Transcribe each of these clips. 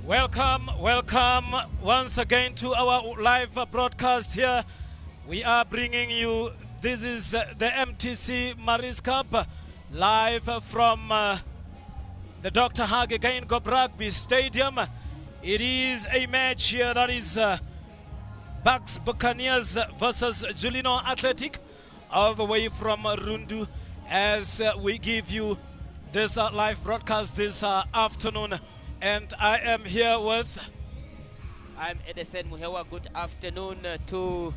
Welcome once again to our live broadcast here. We are bringing you, this is the MTC MARIS Cup, live from the Dr. Hage Geingob Rugby Stadium. It is a match here that is Buccaneers versus Julinho Athletic, all the way from Rundu, as we give you this live broadcast this afternoon. And I am here with... I'm Edison Muhewa. Good afternoon to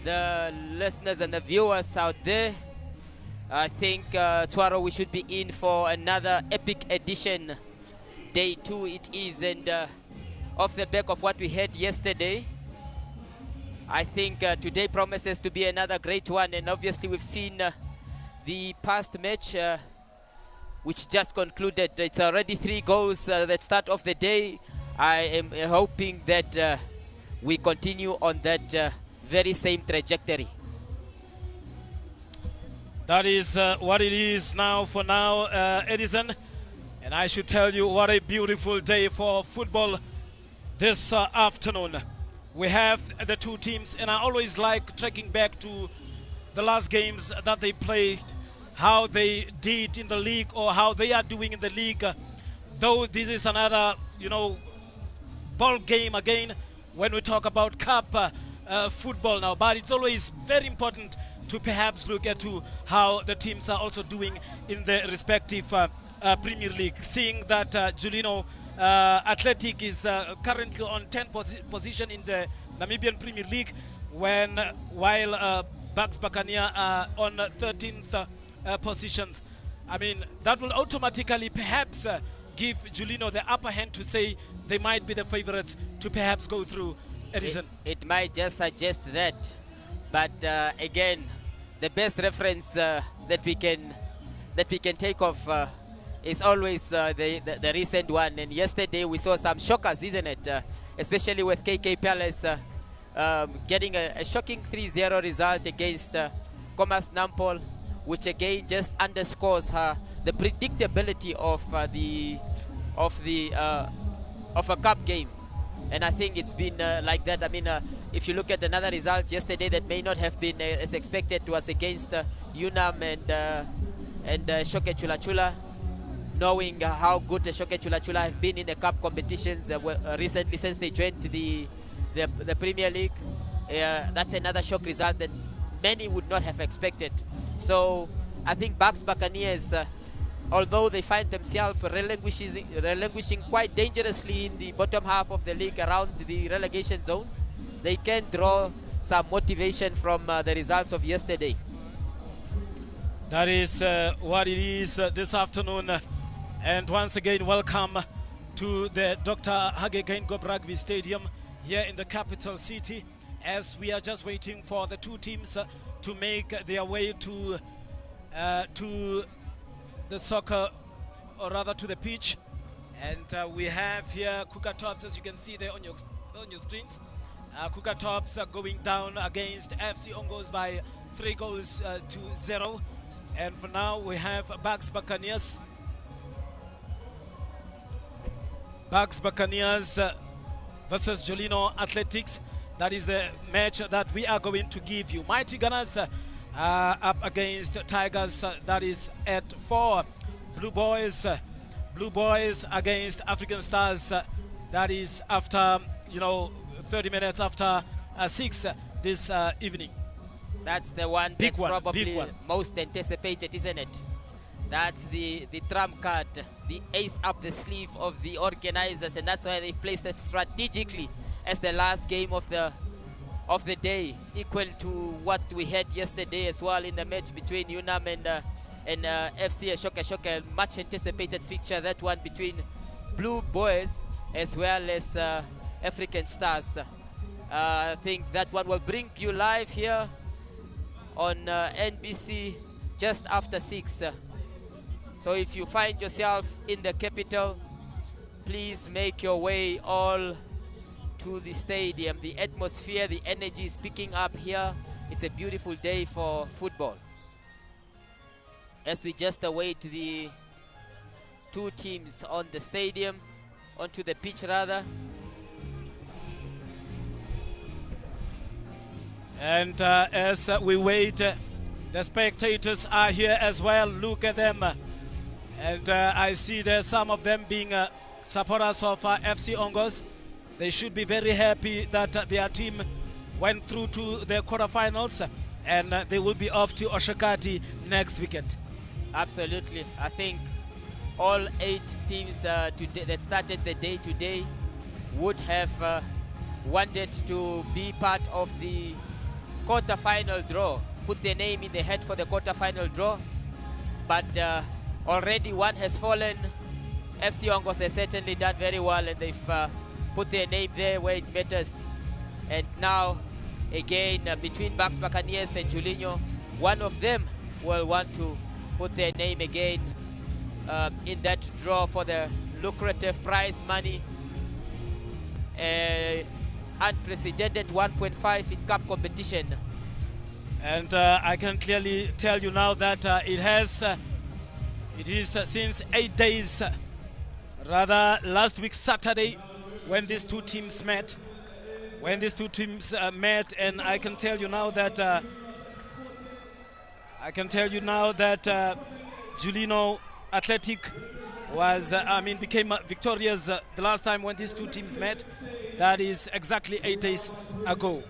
the listeners and the viewers out there. I think tomorrow we should be in for another epic edition. Day 2 it is, and off the back of what we had yesterday, I think today promises to be another great one. And obviously we've seen the past match which just concluded. It's already 3 goals that start off the day. I am hoping that we continue on that very same trajectory. That is what it is now for now, Edison. And I should tell you, what a beautiful day for football this afternoon. We have the two teams, and I always like tracking back to the last games that they played, how they did in the league or how they are doing in the league. Though this is another, ball game again when we talk about cup football now. But it's always very important to perhaps look at how the teams are also doing in the respective Premier League. Seeing that Julinho Athletic is currently on 10th position in the Namibian Premier League, while Buccaneers are on 13th positions. I mean, that will automatically perhaps give Julinho the upper hand to say they might be the favorites to perhaps go through, Edison. It might just suggest that, but again, the best reference that we can take of is always the recent one. And yesterday we saw some shockers, isn't it? Especially with KK Palace getting a shocking 3-0 result against Commerce Nampol, which again just underscores the predictability of a cup game. And I think it's been like that. I mean, if you look at another result yesterday that may not have been as expected, was against UNAM and Shoke Chula Chula, knowing how good the Shoke Chula Chula have been in the cup competitions recently since they joined the Premier League. That's another shock result that many would not have expected. So I think Buccaneers, although they find themselves relinquishing quite dangerously in the bottom half of the league around the relegation zone, they can draw some motivation from the results of yesterday. That is what it is this afternoon. And once again, welcome to the Dr. Hage Geingob Rugby Stadium here in the capital city, as we are just waiting for the two teams to make their way to the soccer, or rather to the pitch. And we have here Kuka Tops, as you can see there on your screens. Kuka Tops going down against FC Ongos by 3 goals to 0. And for now we have Buccaneers versus Julinho Athletics. That is the match that we are going to give you. Mighty Gunners up against Tigers, that is at 4. Blue Boys against African Stars, that is after 30 minutes after 6 this evening. That's the one that's probably most anticipated, isn't it? That's the trump card, the ace up the sleeve of the organizers, and that's why they placed it strategically as the last game of the day, equal to what we had yesterday as well in the match between UNAM and FC Ashoka. Much anticipated fixture, that one between Blue Boys as well as African Stars. I think that one will bring you live here on NBC just after 6. So if you find yourself in the capital, please make your way all to the stadium. The atmosphere, the energy is picking up here. It's a beautiful day for football. As we just await the two teams on the stadium, onto the pitch rather. And as we wait, the spectators are here as well. Look at them. And I see there some of them being supporters of FC Ongos. They should be very happy that their team went through to the quarterfinals, and they will be off to Oshakati next weekend. Absolutely. I think all 8 teams today that started the day today would have wanted to be part of the quarter-final draw, put their name in the hat for the quarter-final draw, but already one has fallen. FC Ongos has certainly done very well, and they've put their name there where it matters. And now, again, between Buccaneers and Julinho, one of them will want to put their name again in that draw for the lucrative prize money. Unprecedented 1.5 in cup competition. And I can clearly tell you now that it is since 8 days, rather last week Saturday, when these two teams met. And I can tell you now that Julinho Athletic was became victorious the last time when these two teams met. That is exactly 8 days ago.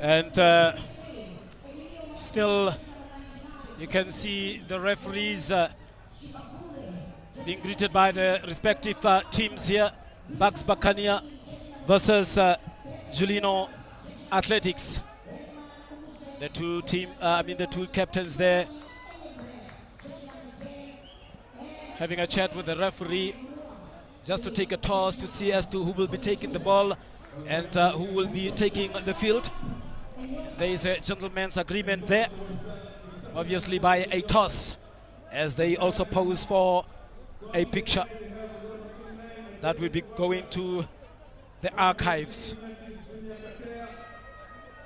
And still you can see the referees being greeted by the respective teams here. Buccaneers versus Julinho Athletics. The two captains there having a chat with the referee just to take a toss to see as to who will be taking the ball and who will be taking the field. There is a gentleman's agreement there, obviously by a toss, as they also pose for a picture that will be going to the archives.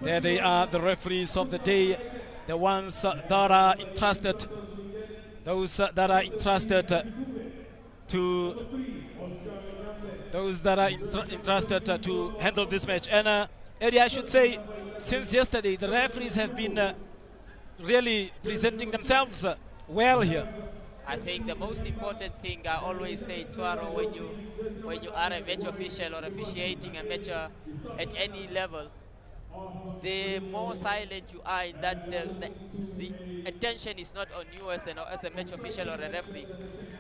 There they are, the referees of the day, the ones that are entrusted, to handle this match. And Eddie, I should say, since yesterday, the referees have been really presenting themselves well here. I think the most important thing I always say, Tuaro, when you are a match official or officiating a match at any level, the more silent you are in that the attention is not on you as a match official or a referee,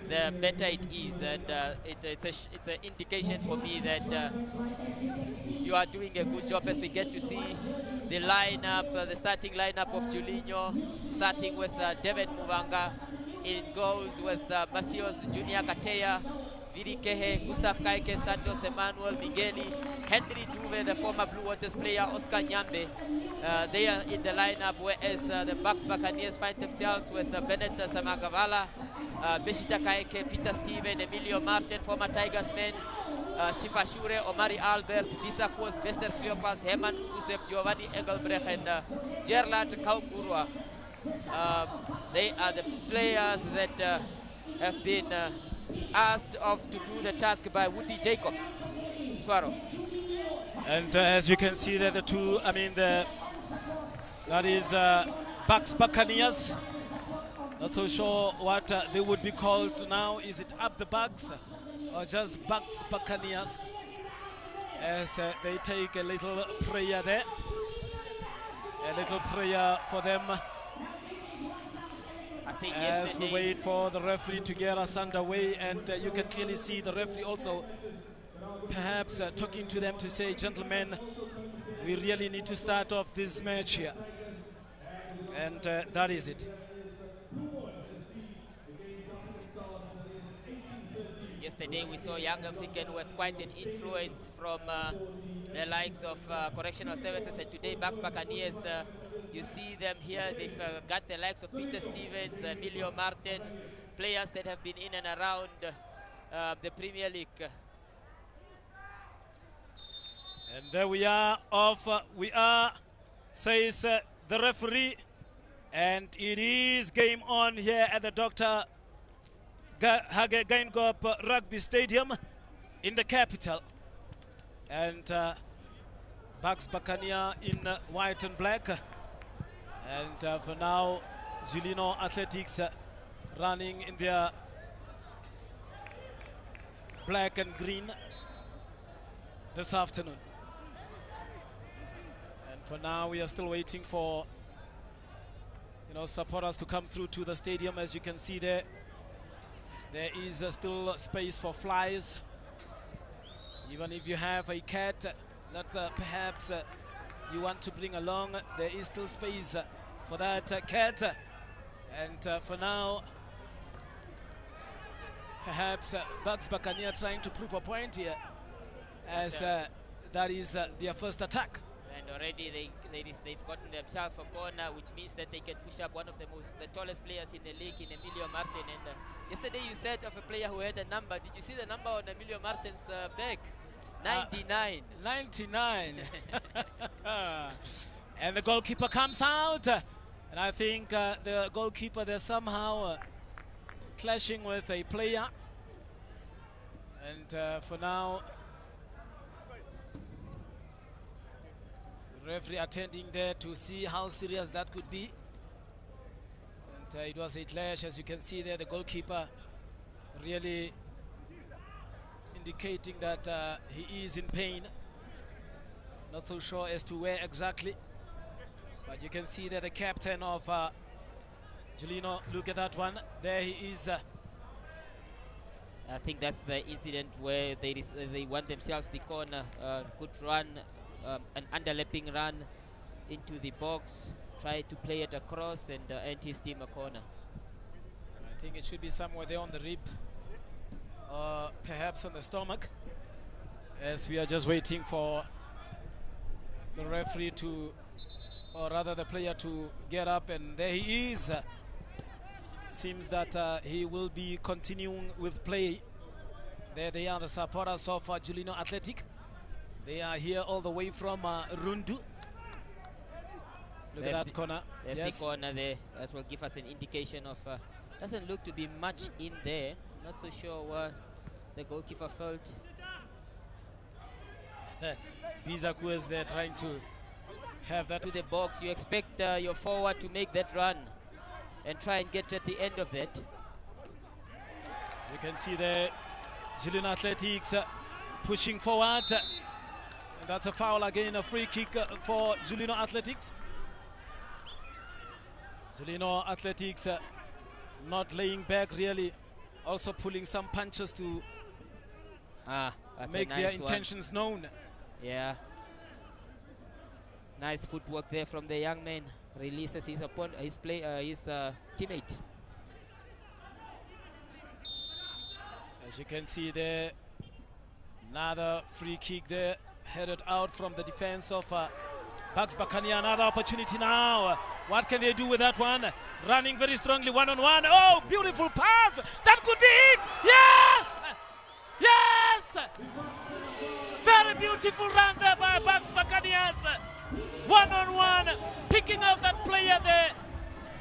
the better it is. And it's an indication for me that you are doing a good job, as we get to see the lineup, the starting lineup of Julinho, starting with David Muvanga in goals, with Matthias Junior Kateya, Viri Kehe, Gustav Kaike, Santos Emmanuel, Migueli, Henry Duve, the former Blue Waters player, Oscar Nyambe. They are in the lineup, whereas the Buccaneers find themselves with Bennett Samagavala, Beshita Kaike, Peter Steven, Emilio Martin, former Tigers men, Shifa Shure, Omari Albert, Lisa Kos, Bester Cleopas, Herman Kusep, Giovanni Egelbrecht, and Gerlach Kaupurwa. They are the players that have been asked off to do the task by Woody Jacobs. Tuaro. And as you can see there, the two, that is Buccaneers. Not so sure what they would be called now. Is it Up the Bucks or just Buccaneers? As they take a little prayer there. A little prayer for them. As we wait for the referee to get us underway, and you can clearly see the referee also perhaps talking to them to say, gentlemen, we really need to start off this match here. And that is it. Yesterday we saw Young African with quite an influence from the likes of Correctional Services, and today Buccaneers, you see them here. They've got the likes of Peter Stevens, Emilio Martin, players that have been in and around the Premier League. And there we are off. We are, says the referee, and it is game on here at the Dr. Hage Geingob Rugby Stadium in the capital. And Bucks Buccaneer in white and black. And for now, Julinho Athletics running in their black and green this afternoon. And for now, we are still waiting for supporters to come through to the stadium. As you can see there is still space for flies. Even if you have a cat that perhaps you want to bring along, there is still space for that cat. And for now, perhaps Bucks Buccaneer trying to prove a point here, as that is their first attack. And already they've gotten themselves a corner, which means that they can push up one of the tallest players in the league, in Emilio Martin. And yesterday you said of a player who had a number. Did you see the number on Emilio Martin's bag? 99. 99. And the goalkeeper comes out. And I think the goalkeeper, they're somehow clashing with a player. And for now, the referee attending there to see how serious that could be. And it was a clash, as you can see there, the goalkeeper really indicating that he is in pain. Not so sure as to where exactly, but you can see that the captain of Julinho, look at that one, there he is. I think that's the incident where they won themselves the corner. Good run, an underlapping run into the box, try to play it across and end his team a corner. I think it should be somewhere there on the rib, perhaps on the stomach, as we are just waiting for the referee to, or rather the player to get up, and there he is. Seems that he will be continuing with play. There they are, the supporters of Julinho Athletic. They are here all the way from Rundu. Look at that corner. There's the corner there. That will give us an indication of, doesn't look to be much in there. Not so sure what the goalkeeper felt. Bizaku is there trying to have that to the box. You expect your forward to make that run and try and get at the end of that. You can see the Julinho Athletics pushing forward. That's a foul again, a free kick for Julinho Athletics. Julinho Athletics not laying back really, also pulling some punches to make their intentions known. Yeah. Nice footwork there from the young man. Releases his opponent, his teammate. As you can see there, another free kick there, headed out from the defense of Bucks Buccaneer. Another opportunity now. What can they do with that one? Running very strongly, one-on-one. Oh, beautiful pass. That could be it. Yes! Yes! Very beautiful run there by Bucks Buccaneers. One-on-one, picking out that player there.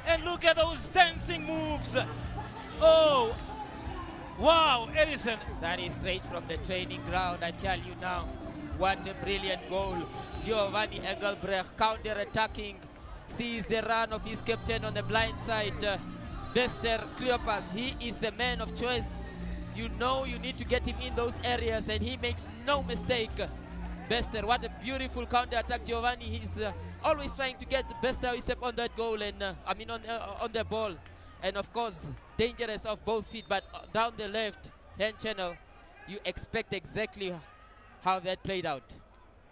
And look at those dancing moves. Oh, wow, Edison. That is straight from the training ground, I tell you now. What a brilliant goal. Giovanni Engelbrecht counter-attacking, sees the run of his captain on the blind side. Bester Cleopas, he is the man of choice. You know you need to get him in those areas, and he makes no mistake. Bester, what a beautiful counter-attack. Giovanni, he's always trying to get Bester step on that goal, and on the ball. And of course, dangerous off both feet, but down the left hand channel, you expect exactly how that played out.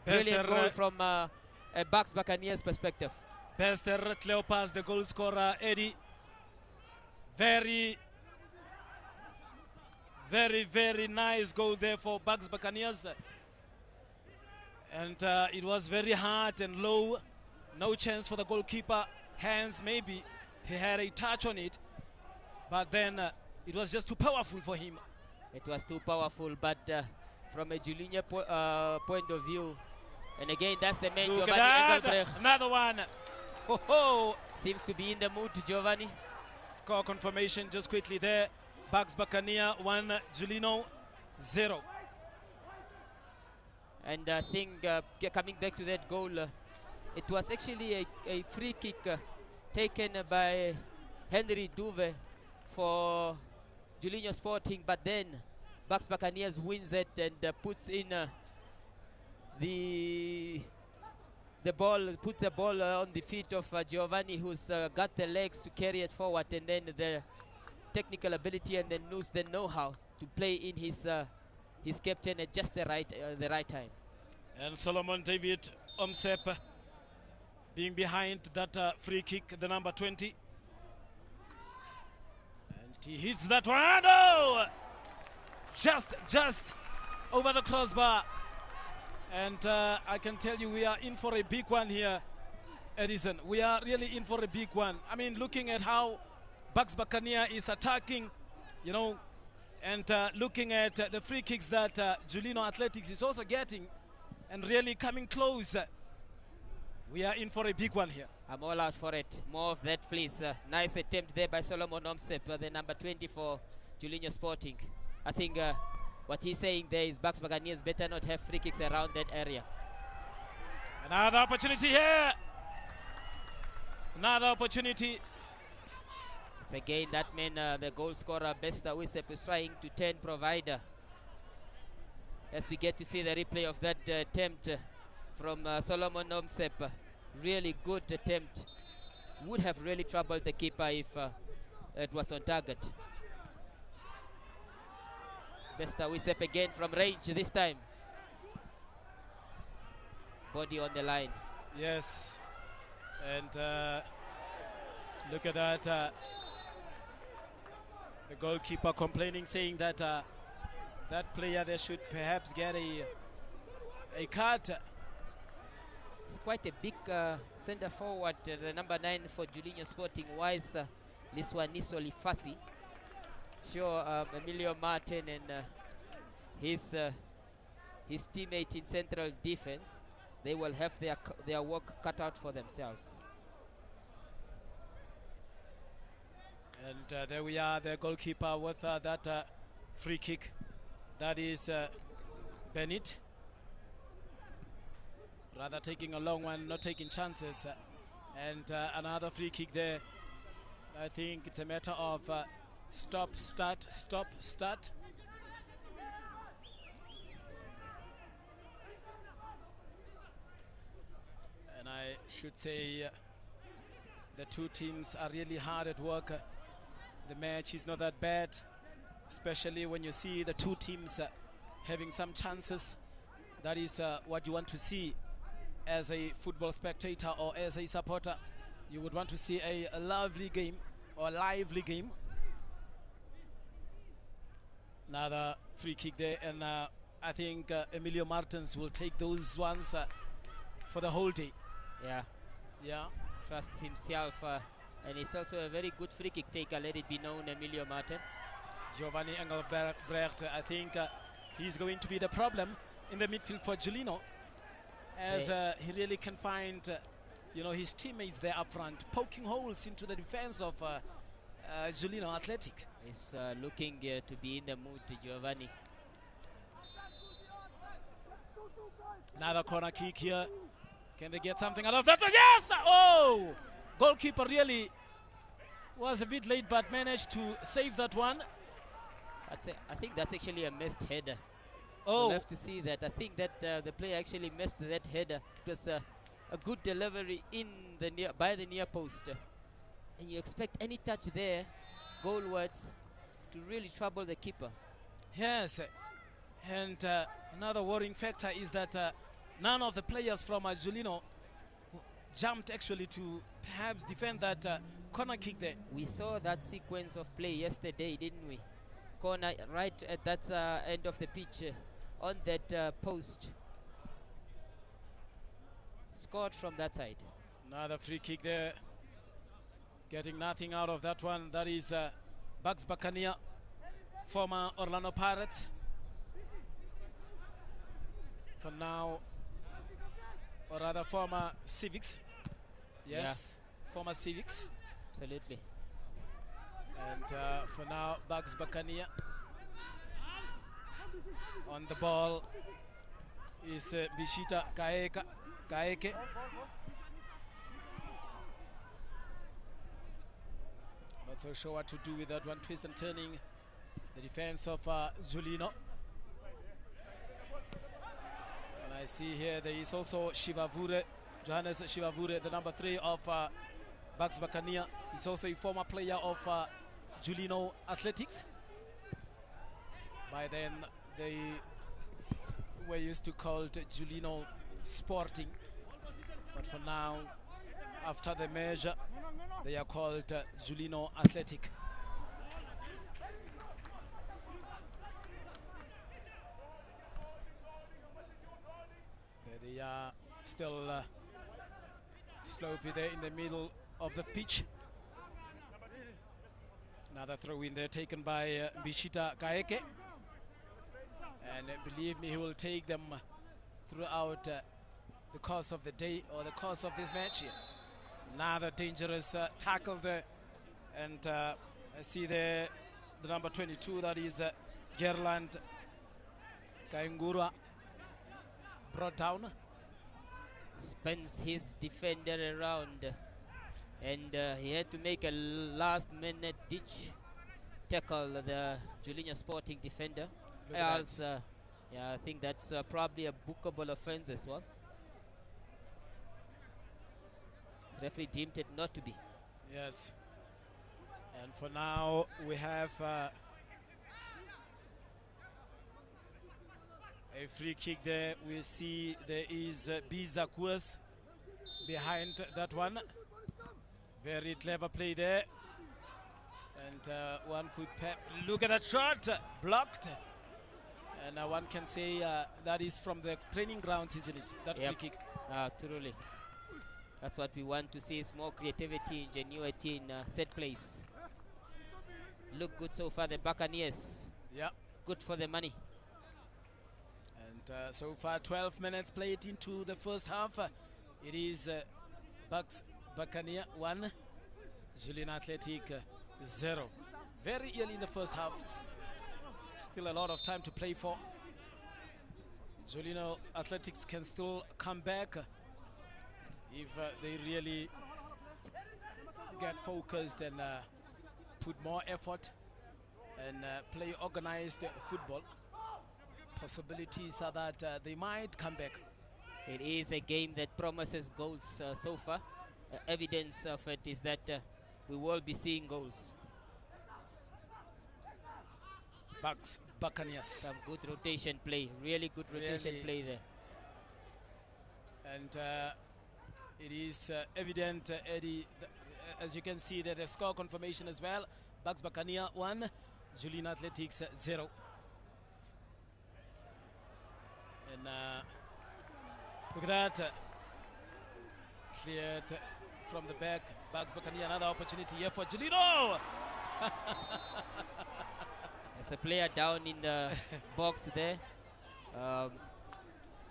Brilliant goal from a Bucks Buccaneers perspective. Bester Cleopas, the goal scorer, Eddie. Very, very, very nice goal there for Bucks Buccaneers. And it was very hard and low. No chance for the goalkeeper. Hands, maybe he had a touch on it. But then it was just too powerful for him. It was too powerful, but from a Julinho point of view, and again, that's the man, Look Giovanni at that. Engelbrecht. Another one. Ho ho. Seems to be in the mood, Giovanni. Score confirmation just quickly there. Bucks Buccaneer 1, Julinho 0. And I think coming back to that goal, it was actually a free kick taken by Henry Duve for Julinho Sporting, but then Bucks Buccaneers wins it and puts in the ball, put the ball on the feet of Giovanni, who's got the legs to carry it forward, and then the technical ability and the know-how to play in his captain at just the right time. And Solomon David Omsep being behind that free kick, the number 20. And he hits that one. Oh! Just over the crossbar. And I can tell you we are in for a big one here, Edison. We are really in for a big one. I mean, looking at how Bucks Buccaneer is attacking, you know, and looking at the free kicks that Julinho Athletics is also getting and really coming close. We are in for a big one here. I'm all out for it. More of that, please. Nice attempt there by Solomon Omsep, the number 20 for Julinho Sporting. I think what he's saying there is Bucks Buccaneers better not have free kicks around that area. Another opportunity here. Another opportunity. It's again that man, the goal scorer, Besta Wisep, is trying to turn provider. As we get to see the replay of that attempt from Solomon Omsep. Really good attempt. Would have really troubled the keeper if it was on target. Besta Wisep again from range this time. Body on the line. Yes. And look at that. The goalkeeper complaining, saying that that player there should perhaps get a card. It's quite a big centre forward, the number 9 for Julinho Sporting, Wise Liswaniso Lifasi. Sure, Emilio Martin and his teammate in central defense, they will have their work cut out for themselves. And there we are, the goalkeeper with that free kick. That is Bennett. Rather taking a long one, not taking chances. And another free kick there. I think it's a matter of stop, start, stop, start. And I should say the two teams are really hard at work. The match is not that bad, especially when you see the two teams having some chances. That is what you want to see as a football spectator or as a supporter. You would want to see a lovely game or lively game. Another free kick there, and I think Emilio Martins will take those ones for the whole day. Yeah. Trusts himself, and he's also a very good free kick taker, let it be known, Emilio Martin. Giovanni Engelbrecht, I think he's going to be the problem in the midfield for Julinho, as he really can find his teammates there up front, poking holes into the defense of Julinho Athletics. He's looking to be in the mood, Giovanni. Another corner kick here. Can they get something out of that? Yes! Oh! Goalkeeper really was a bit late, but managed to save that one. I think that's actually a missed header. Oh. We'll have to see that. I think that the player actually missed that header. It was a good delivery by the near post. And you expect any touch there, goalwards, to really trouble the keeper. Yes. And another worrying factor is that none of the players from Julinho jumped actually to perhaps defend that corner kick there. We saw that sequence of play yesterday, didn't we? Corner right at that end of the pitch on that post. scored from that side. Another free kick there. Getting nothing out of that one. That is Bucks Buccaneer, former Orlando Pirates. For now, or rather former Civics. Yes, yeah. Former Civics. Absolutely. And for now, Bucks Buccaneer. On the ball is Bishita Kaeke. Not so sure what to do with that one. Twist and turning the defense of Julinho. And I see here there is also Shivavure, Johannes Shivavure, the number 3 of Bucks Buccaneer. He's also a former player of Julinho Athletics. By then, they were used to called Julinho Sporting. But for now, after the merger, they are called Julinho Athletic. There they are, still slopey there in the middle of the pitch. Another throw in there taken by Bishita Kaeke. And believe me, he will take them throughout the course of the day or the course of this match here. Another dangerous tackle there. And I see there the number 22, that is Gerland Kaingura, brought down. Spins his defender around. And he had to make a last-minute ditch tackle, the Julinho Sporting defender. Else, yeah, I think that's probably a bookable offense as well. Referee deemed it not to be. Yes. And for now, we have a free kick there. We see there is Biza Kurs behind that one. Very clever play there. And one could look at that shot, blocked. And one can say that is from the training grounds, isn't it? That free kick. Truly. That's what we want to see, is more creativity, ingenuity in set plays. Look good so far, the Buccaneers. Yeah. Good for the money. And so far, 12 minutes played into the first half. It is Bucks Buccaneer 1, Julinho Athletic 0. Very early in the first half. Still a lot of time to play for. Julinho Athletics can still come back if they really get focused and put more effort and play organized football. Possibilities are that they might come back. It is a game that promises goals so far. Evidence of it is that we will be seeing goals. Bucks Buccaneers. Some good rotation play, really good rotation play there. And it is evident, Eddie, as you can see there, the score confirmation as well. Bucks Buccaneer 1, Julinho Athletics 0. And look at that. Cleared from the back. Bucks Buccaneer, another opportunity here for Julinho. There's a player down in the box there.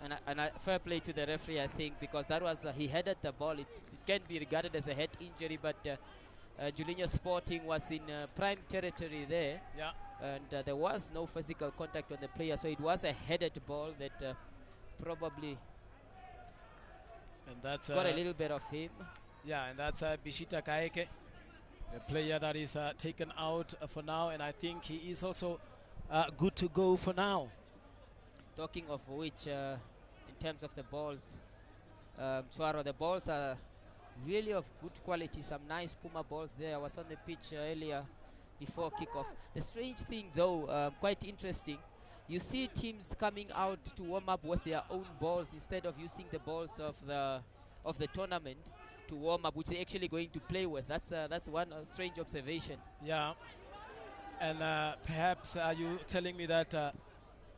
And fair play to the referee, I think, because that was he headed the ball. It can't be regarded as a head injury, but Julinho Sporting was in prime territory there. Yeah. And there was no physical contact on the player, so it was a headed ball that probably got a little bit of him. Yeah, and that's Bishita Kaeke, the player that is taken out for now, and I think he is also good to go for now. Talking of which, in terms of the balls, Suaro, the balls are really of good quality. Some nice Puma balls there. I was on the pitch earlier before kickoff. The strange thing, though, quite interesting, you see teams coming out to warm up with their own balls instead of using the balls of the tournament to warm up, which they're actually going to play with. That's one strange observation. Yeah, and perhaps are you telling me that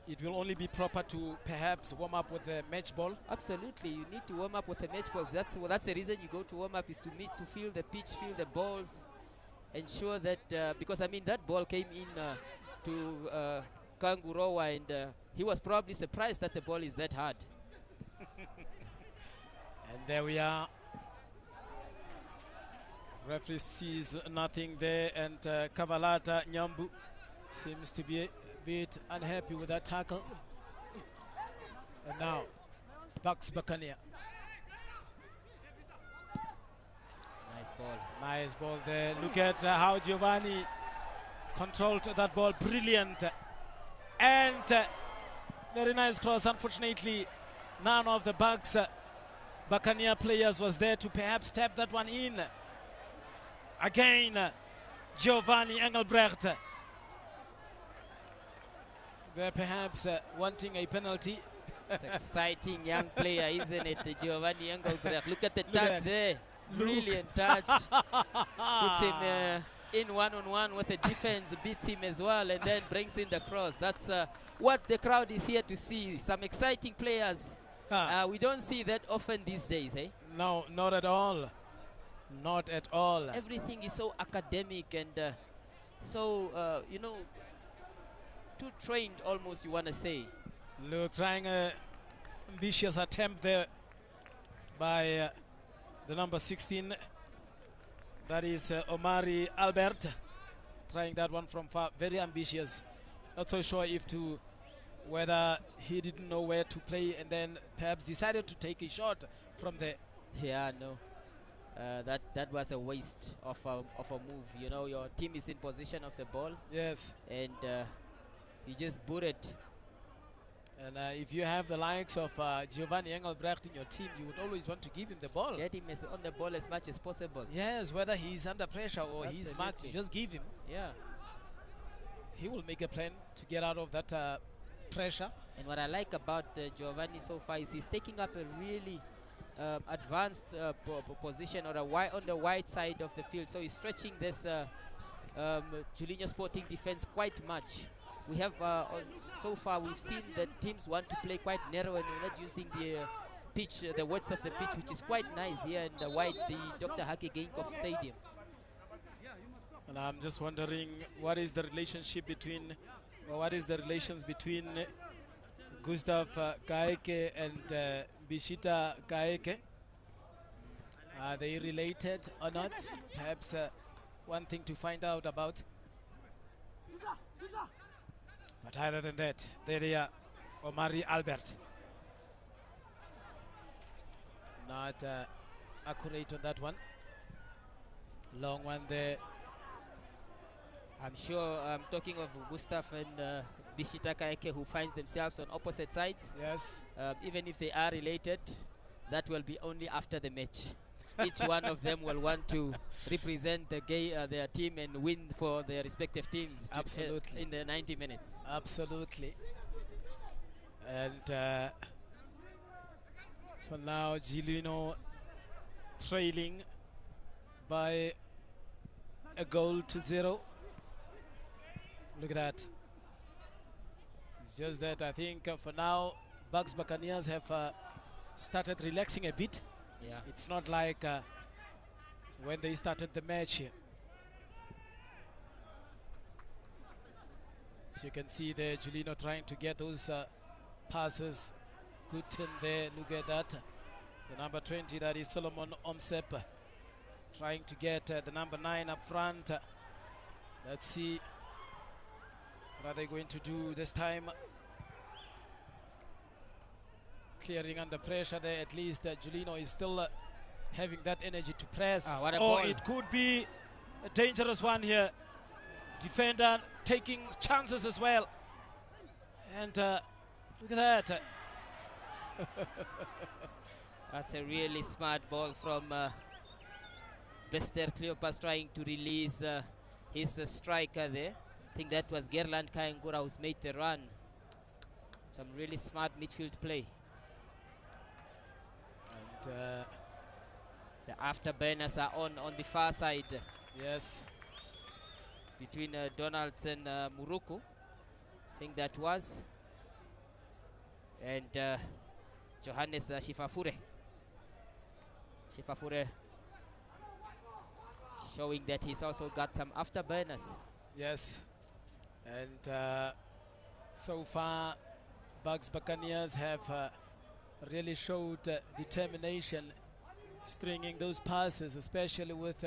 it will only be proper to perhaps warm up with the match ball. Absolutely, you need to warm up with the match balls. That's the reason you go to warm up, is to feel the pitch, feel the balls, ensure that because I mean that ball came in to Kangurowa, and he was probably surprised that the ball is that hard. And there we are. Referee sees nothing there, and Kavalata Nyambu seems to be a bit unhappy with that tackle. And now, Buccaneers. Nice ball. Nice ball there. Look at how Giovanni controlled that ball. Brilliant. And very nice cross. Unfortunately, none of the Buccaneer players was there to perhaps tap that one in. Again, Giovanni Engelbrecht. They're perhaps wanting a penalty. It's exciting young player, isn't it, Giovanni Engelbrecht? Look at the touch there. Brilliant touch. Puts him in one-on-one with the defense, beats him as well, and then brings in the cross. That's what the crowd is here to see. Some exciting players. We don't see that often these days, eh? No, not at all. Not at all. Everything is so academic and so, you know, too trained almost, you want to say. Look, trying an ambitious attempt there by the number 16. That is Omari Albert. Trying that one from far. Very ambitious. Not so sure whether he didn't know where to play and then perhaps decided to take a shot from there. Yeah, no. That was a waste of a move. You know, your team is in possession of the ball. Yes. And you just boot it. And if you have the likes of Giovanni Engelbrecht in your team, you would always want to give him the ball. Get him on the ball as much as possible. Yes, whether he's under pressure or he's marked, you just give him. Yeah. He will make a plan to get out of that pressure. And what I like about Giovanni so far is he's taking up a really advanced position on the wide side of the field. So he's stretching this Julinho Sporting defense quite much. We have so far we've seen that teams want to play quite narrow and we're not using the pitch, the width of the pitch, which is quite nice here in the Dr. Hake Geingob Stadium. And I'm just wondering what is the relations between Gustav Kaeke and Bishita Kaeke. Are they related or not? Perhaps one thing to find out about. But other than that, there they are. Omari Albert. Not accurate on that one. Long one there. I'm sure I'm talking of Gustav and Bishita Kaeke, who find themselves on opposite sides. Yes. Even if they are related, that will be only after the match. Each one of them will want to represent their team and win for their respective teams. Absolutely. In the 90 minutes. Absolutely. And for now, Julinho trailing by a goal to 0. Look at that. It's just that I think for now, Buccaneers have started relaxing a bit. Yeah. It's not like when they started the match here. So you can see there, Julinho trying to get those passes. Good turn there. Look at that. The number 20, that is Solomon Omsep, trying to get the number 9 up front. Let's see what are they going to do this time. Clearing under pressure there. At least Julinho is still having that energy to press. It could be a dangerous one here. Defender taking chances as well. And look at that. That's a really smart ball from Bester Cleopas, trying to release his striker there. I think that was Gerland Kayangura who's made the run. Some really smart midfield play. And the afterburners are on the far side. Yes. Between Donalds and Muruku. I think that was. And Johannes Shifafure showing that he's also got some afterburners. Yes, and so far Buccaneers have really showed determination stringing those passes, especially with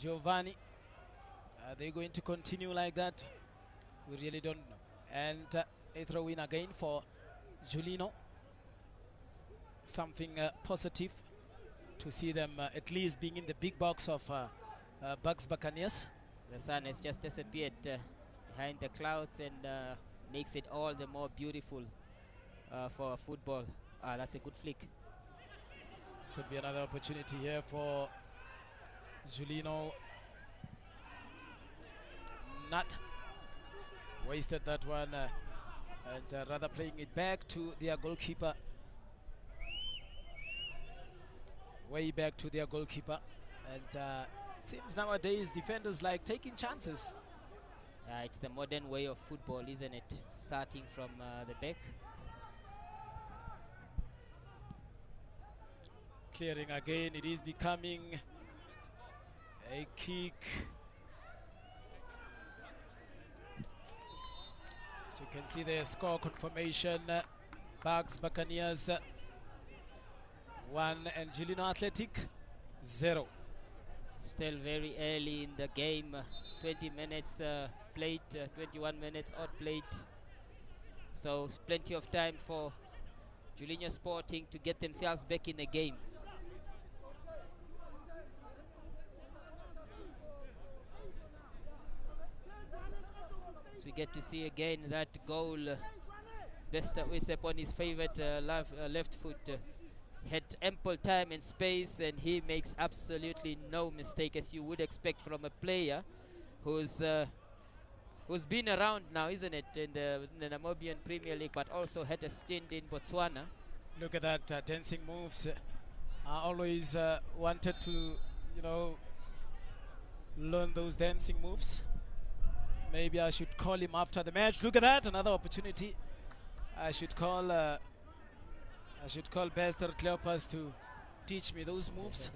Giovanni. Are they going to continue like that? We really don't know. And a throw in again for Julinho. Something positive to see them at least being in the big box of Buccaneers. The sun has just disappeared behind the clouds and makes it all the more beautiful for football. That's a good flick. Could be another opportunity here for Julinho. Not wasted that one and rather playing it back to their goalkeeper. Way back to their goalkeeper. And it seems nowadays defenders like taking chances. It's the modern way of football, isn't it? Starting from the back. Clearing again, it is becoming a kick. So you can see the score confirmation. Buccaneers 1 and Julinho Athletic 0. Still very early in the game. 20 minutes played, 21 minutes odd played. So plenty of time for Julinho Sporting to get themselves back in the game. So we get to see again that goal. Bester Wisep on his favorite left foot. Had ample time and space, and he makes absolutely no mistake, as you would expect from a player who's been around now, isn't it, in the Namibian Premier League, but also had a stint in Botswana. Look at that dancing moves. I always wanted to, you know, learn those dancing moves. Maybe I should call him after the match. Look at that, another opportunity. I should call Bester Cleopas to teach me those moves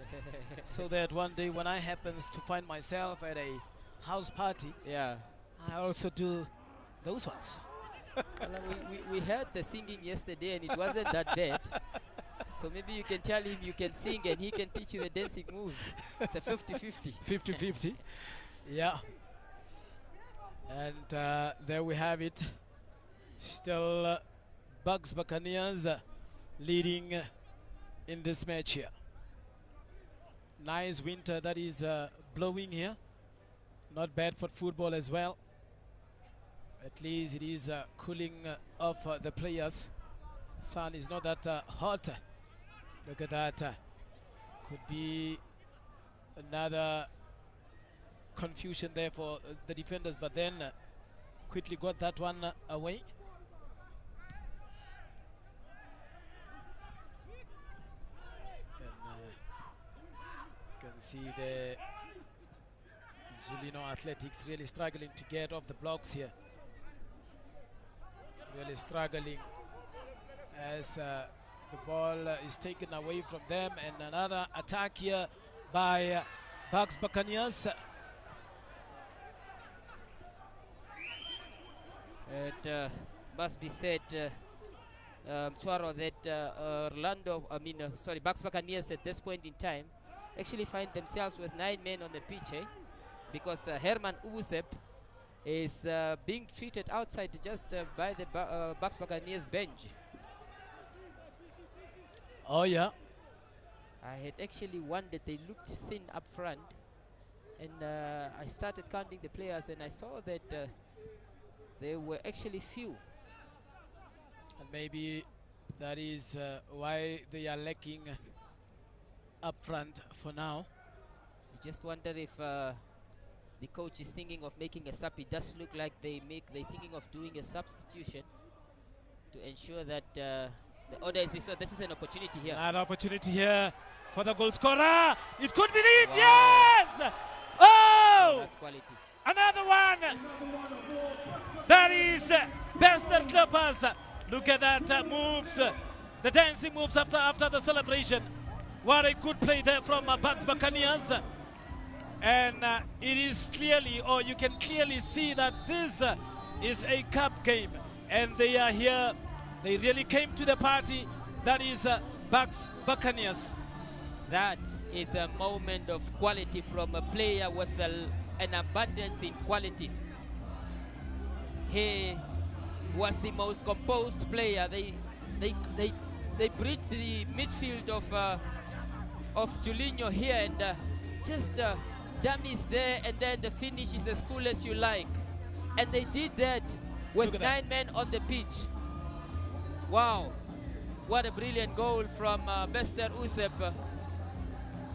so that one day when I happens to find myself at a house party, yeah, I also do those ones. Well, we heard the singing yesterday and it wasn't that bad. So maybe you can tell him you can sing and he can teach you the dancing moves. It's a 50-50. 50-50. Yeah. And there we have it. Still Buccaneers leading in this match here. Nice winter that is blowing here. Not bad for football as well. At least it is cooling off the players. Sun is not that hot. Look at that. Could be another confusion there for the defenders, but then quickly got that one away. You can see the Julinho Athletics really struggling to get off the blocks here. Really struggling as the ball is taken away from them, and another attack here by Buccaneers. It must be said, Chwaro, that Buccaneers at this point in time actually find themselves with 9 men on the pitch, because Herman Ubusep is being treated outside just by the Buccaneers bench. Oh yeah. I had actually wondered, they looked thin up front, and I started counting the players and I saw that there were actually few. And maybe that is why they are lacking up front for now. You just wonder if the coach is thinking of making a sub. It does look like they're thinking of doing a substitution to ensure that the order is restored. This is an opportunity here. Another opportunity here for the goal scorer. It could be it. Wow. Yes! Oh! That's quality. Another one. That is Bester Clippers Look at that moves, the dancing moves after the celebration. What a good play there from Bucks Buccaneers. And it is clearly, or you can clearly see that this is a cup game. And they are here. They really came to the party. That is Bucks Buccaneers. That is a moment of quality from a player with an abundance in quality. He was the most composed player. They breached the midfield of Julinho here and just dummies there, and then the finish is as cool as you like. And they did that with 9 men on the pitch. Wow, what a brilliant goal from Mr. Usep.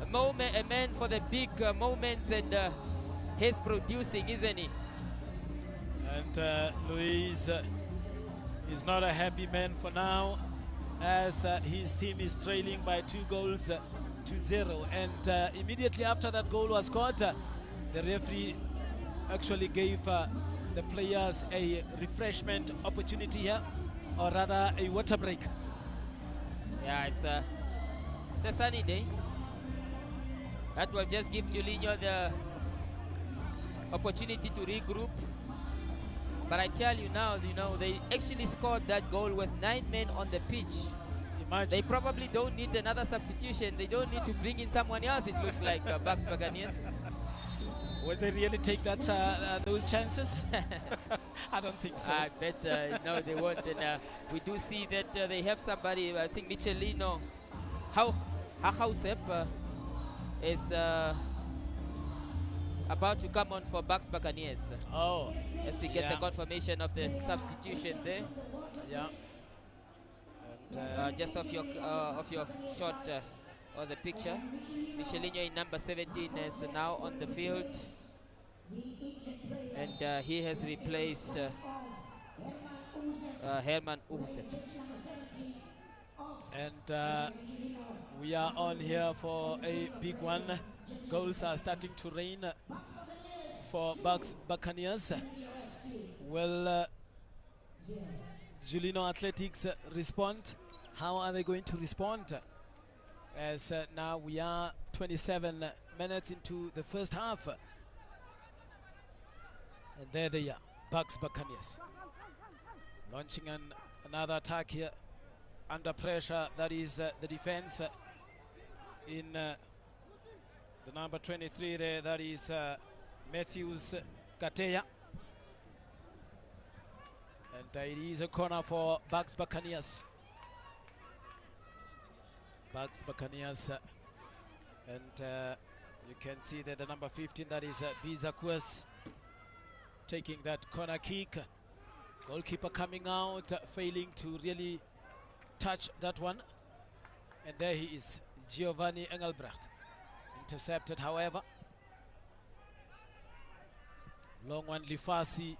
A man for the big moments, and he's producing, isn't he? And Luis is not a happy man for now, as his team is trailing by 2 goals to 0. And immediately after that goal was scored, the referee actually gave the players a refreshment opportunity here, or rather a water break. Yeah, it's a sunny day. That will just give Julinho the opportunity to regroup. But I tell you now, they actually scored that goal with 9 men on the pitch. Imagine. They probably don't need another substitution. They don't need to bring in someone else, it looks like, Bucks Buccaneers. Will they really take that those chances? I don't think so. I bet no, they won't. And we do see that they have somebody. I think Michelino, Hausep is about to come on for Bucks Buccaneers. Oh, as we get the confirmation of the substitution there. Yeah. And, just off your shot or the picture, Michelino in number 17 is now on the field, and he has replaced Herman Uhse. And we are on here for a big one. Goals are starting to rain for Bucks Buccaneers. Will Julinho Athletics respond? How are they going to respond? As now we are 27 minutes into the first half. And there they are, Bucks Buccaneers. Launching another attack here. Under pressure, that is the defense in the number 23 there, that is Matthews Kateya. And it is a corner for Bucks Buccaneers. Bucks Buccaneers, and you can see that the number 15, that is Bizakwes, taking that corner kick. Goalkeeper coming out, failing to really touch that one. And there he is, Giovanni Engelbrecht. Intercepted, however. Long one, Lifasi.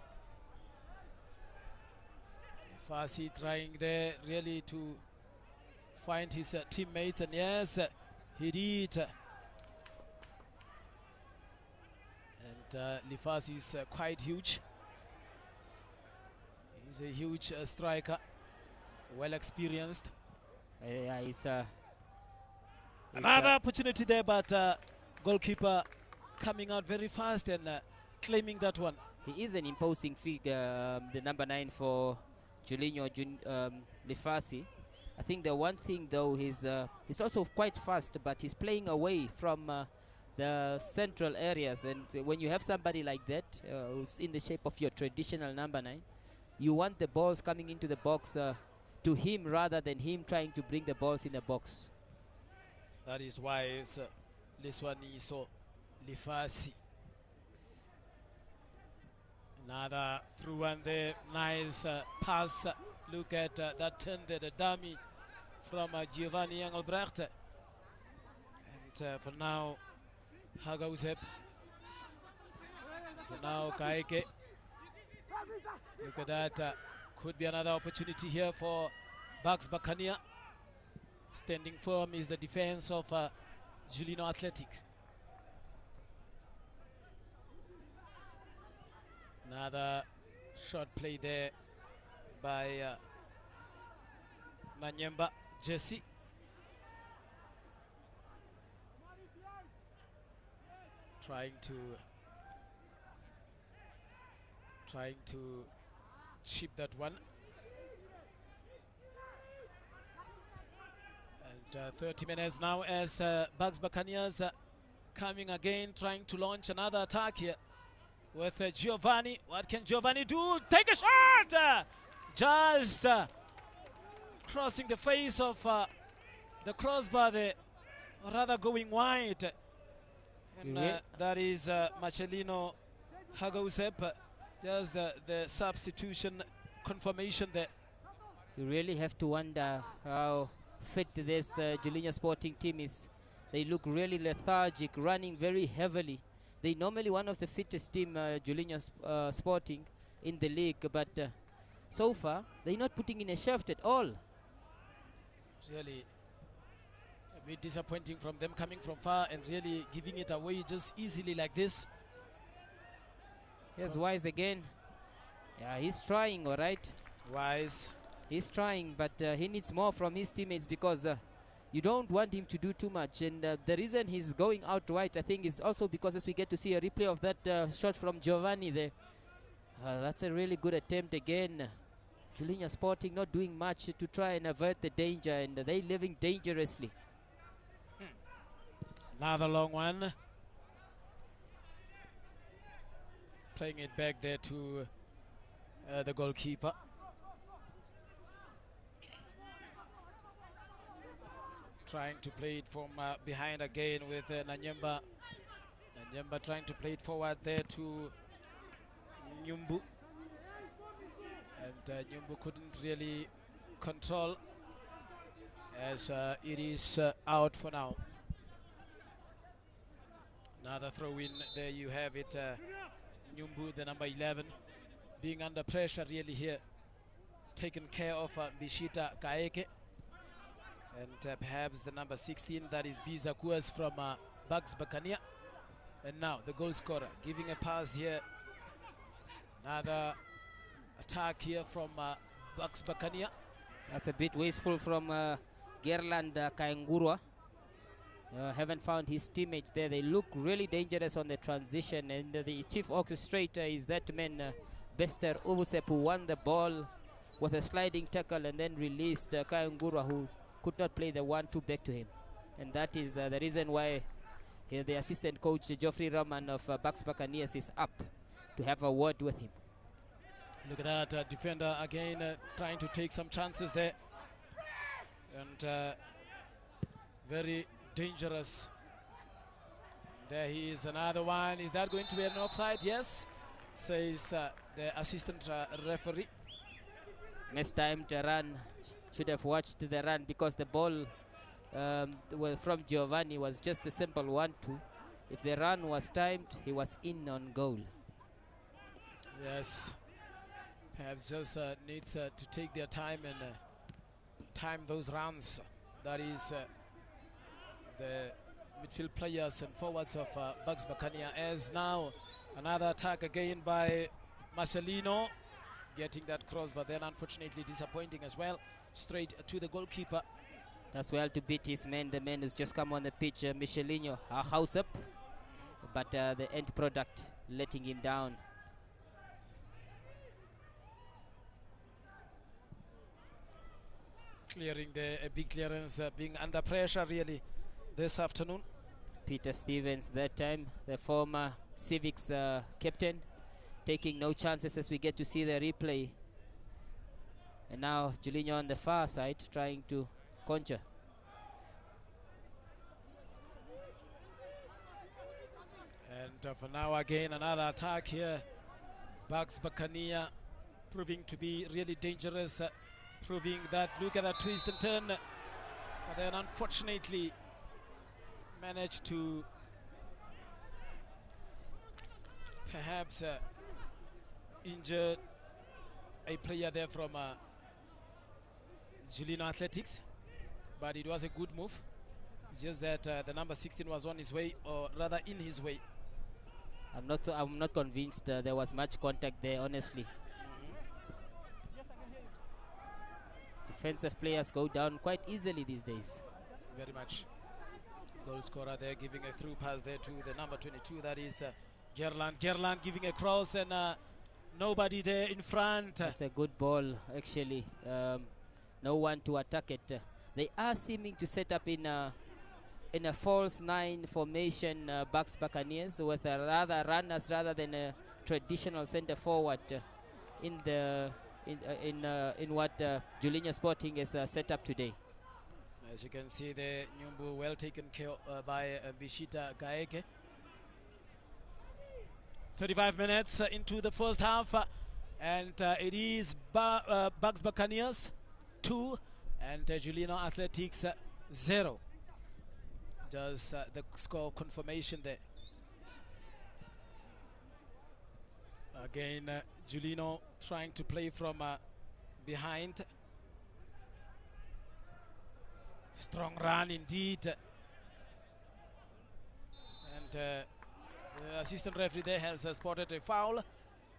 Lifasi trying there really to find his teammates, and yes, he did. And Lifasi is quite huge. He's a huge striker, well experienced. Yeah, he's another opportunity there, but goalkeeper coming out very fast and claiming that one. He is an imposing figure, the number 9 for Julinho, Lifasi. I think the one thing though, he's also quite fast, but he's playing away from the central areas. And when you have somebody like that, who's in the shape of your traditional number 9, you want the balls coming into the box to him rather than him trying to bring the balls in the box. That is why it's Liswaniso Lifasi. Another through one there, nice pass. Look at that turn there, the dummy from Giovanni Engelbrecht. And for now, Hagausep. For now, Kaike. Look at that. Could be another opportunity here for Bucks Buccaneers. Standing firm is the defense of Julinho Athletics. Another short play there by Nanyemba Jesse. Trying to chip that one. And 30 minutes now as Buccaneers coming again, trying to launch another attack here with Giovanni. What can Giovanni do? Take a shot! Just crossing the face of the crossbar there, or rather going wide. And that is Marcelino Hagausep. Just the substitution confirmation there. You really have to wonder how fit this Julinho Sporting team is. They look really lethargic, running very heavily. They normally one of the fittest team, Julinho Sporting, in the league, but so far they're not putting in a shift at all. Really a bit disappointing from them coming from far and really giving it away just easily like this. Here's Wise again. Yeah, he's trying, all right. Wise. He's trying, but he needs more from his teammates because you don't want him to do too much. And the reason he's going out wide, I think, is also because as we get to see a replay of that shot from Giovanni there. That's a really good attempt again. Julinho Sporting not doing much to try and avert the danger, and they're living dangerously. Another long one. Playing it back there to the goalkeeper. Trying to play it from behind again with Nanyemba. Nanyemba trying to play it forward there to Nyumbu. And Nyumbu couldn't really control as it is out for now. Another throw-in, there you have it. Nyumbu, the number 11, being under pressure really here. Taken care of Bishita Kaeke. And perhaps the number 16, that is Biza Kuas from Buccaneers. And now the goal scorer giving a pass here. Another attack here from Buccaneers. That's a bit wasteful from Gerland Kaengurwa. Haven't found his teammates there. They look really dangerous on the transition, and the chief orchestrator is that man, Bester Uvusep, who won the ball with a sliding tackle and then released Kaengurwa, who could not play the 1-2 back to him. And that is the reason why the assistant coach Geoffrey Rahman of Buccaneers is up to have a word with him. Look at that defender again trying to take some chances there. And very dangerous. There he is, another one. Is that going to be an offside? Yes, says the assistant referee. Missed time to run. Should have watched the run because the ball from Giovanni was just a simple 1-2. If the run was timed, he was in on goal. Yes, perhaps just needs to take their time and time those runs. That is the midfield players and forwards of Buccaneers. As now another attack again by Marcelino, getting that cross, but then unfortunately disappointing as well. Straight to the goalkeeper. That's well to beat his man, the man who's just come on the pitch, Marcelino, a house up, but the end product letting him down. Clearing a big clearance, being under pressure really this afternoon. Peter Stevens that time, the former Civics captain, taking no chances as we get to see the replay. And now Julinho on the far side trying to conjure. And for now again another attack here. Buccaneers proving to be really dangerous, proving that, look at that twist and turn. But then unfortunately managed to perhaps injure a player there from Julinho Athletics, but it was a good move. It's just that the number 16 was on his way, or rather in his way. I'm not convinced there was much contact there, honestly. defensive players go down quite easily these days. Very much. Goal scorer there, giving a through pass there to the number 22, that is Gerland. Gerland giving a cross, and nobody there in front. That's a good ball, actually. No one to attack it. They are seeming to set up in a false 9 formation, Buccaneers, with rather runners rather than a traditional centre forward in what Julinho Sporting is set up today. As you can see, the Nyumbu well taken care by Bishita Gaeke. 35 minutes into the first half, and it is Buccaneers 2 and Julinho Athletics 0. Does the score confirmation there. Again, Julinho trying to play from behind. Strong run indeed. And the assistant referee there has spotted a foul,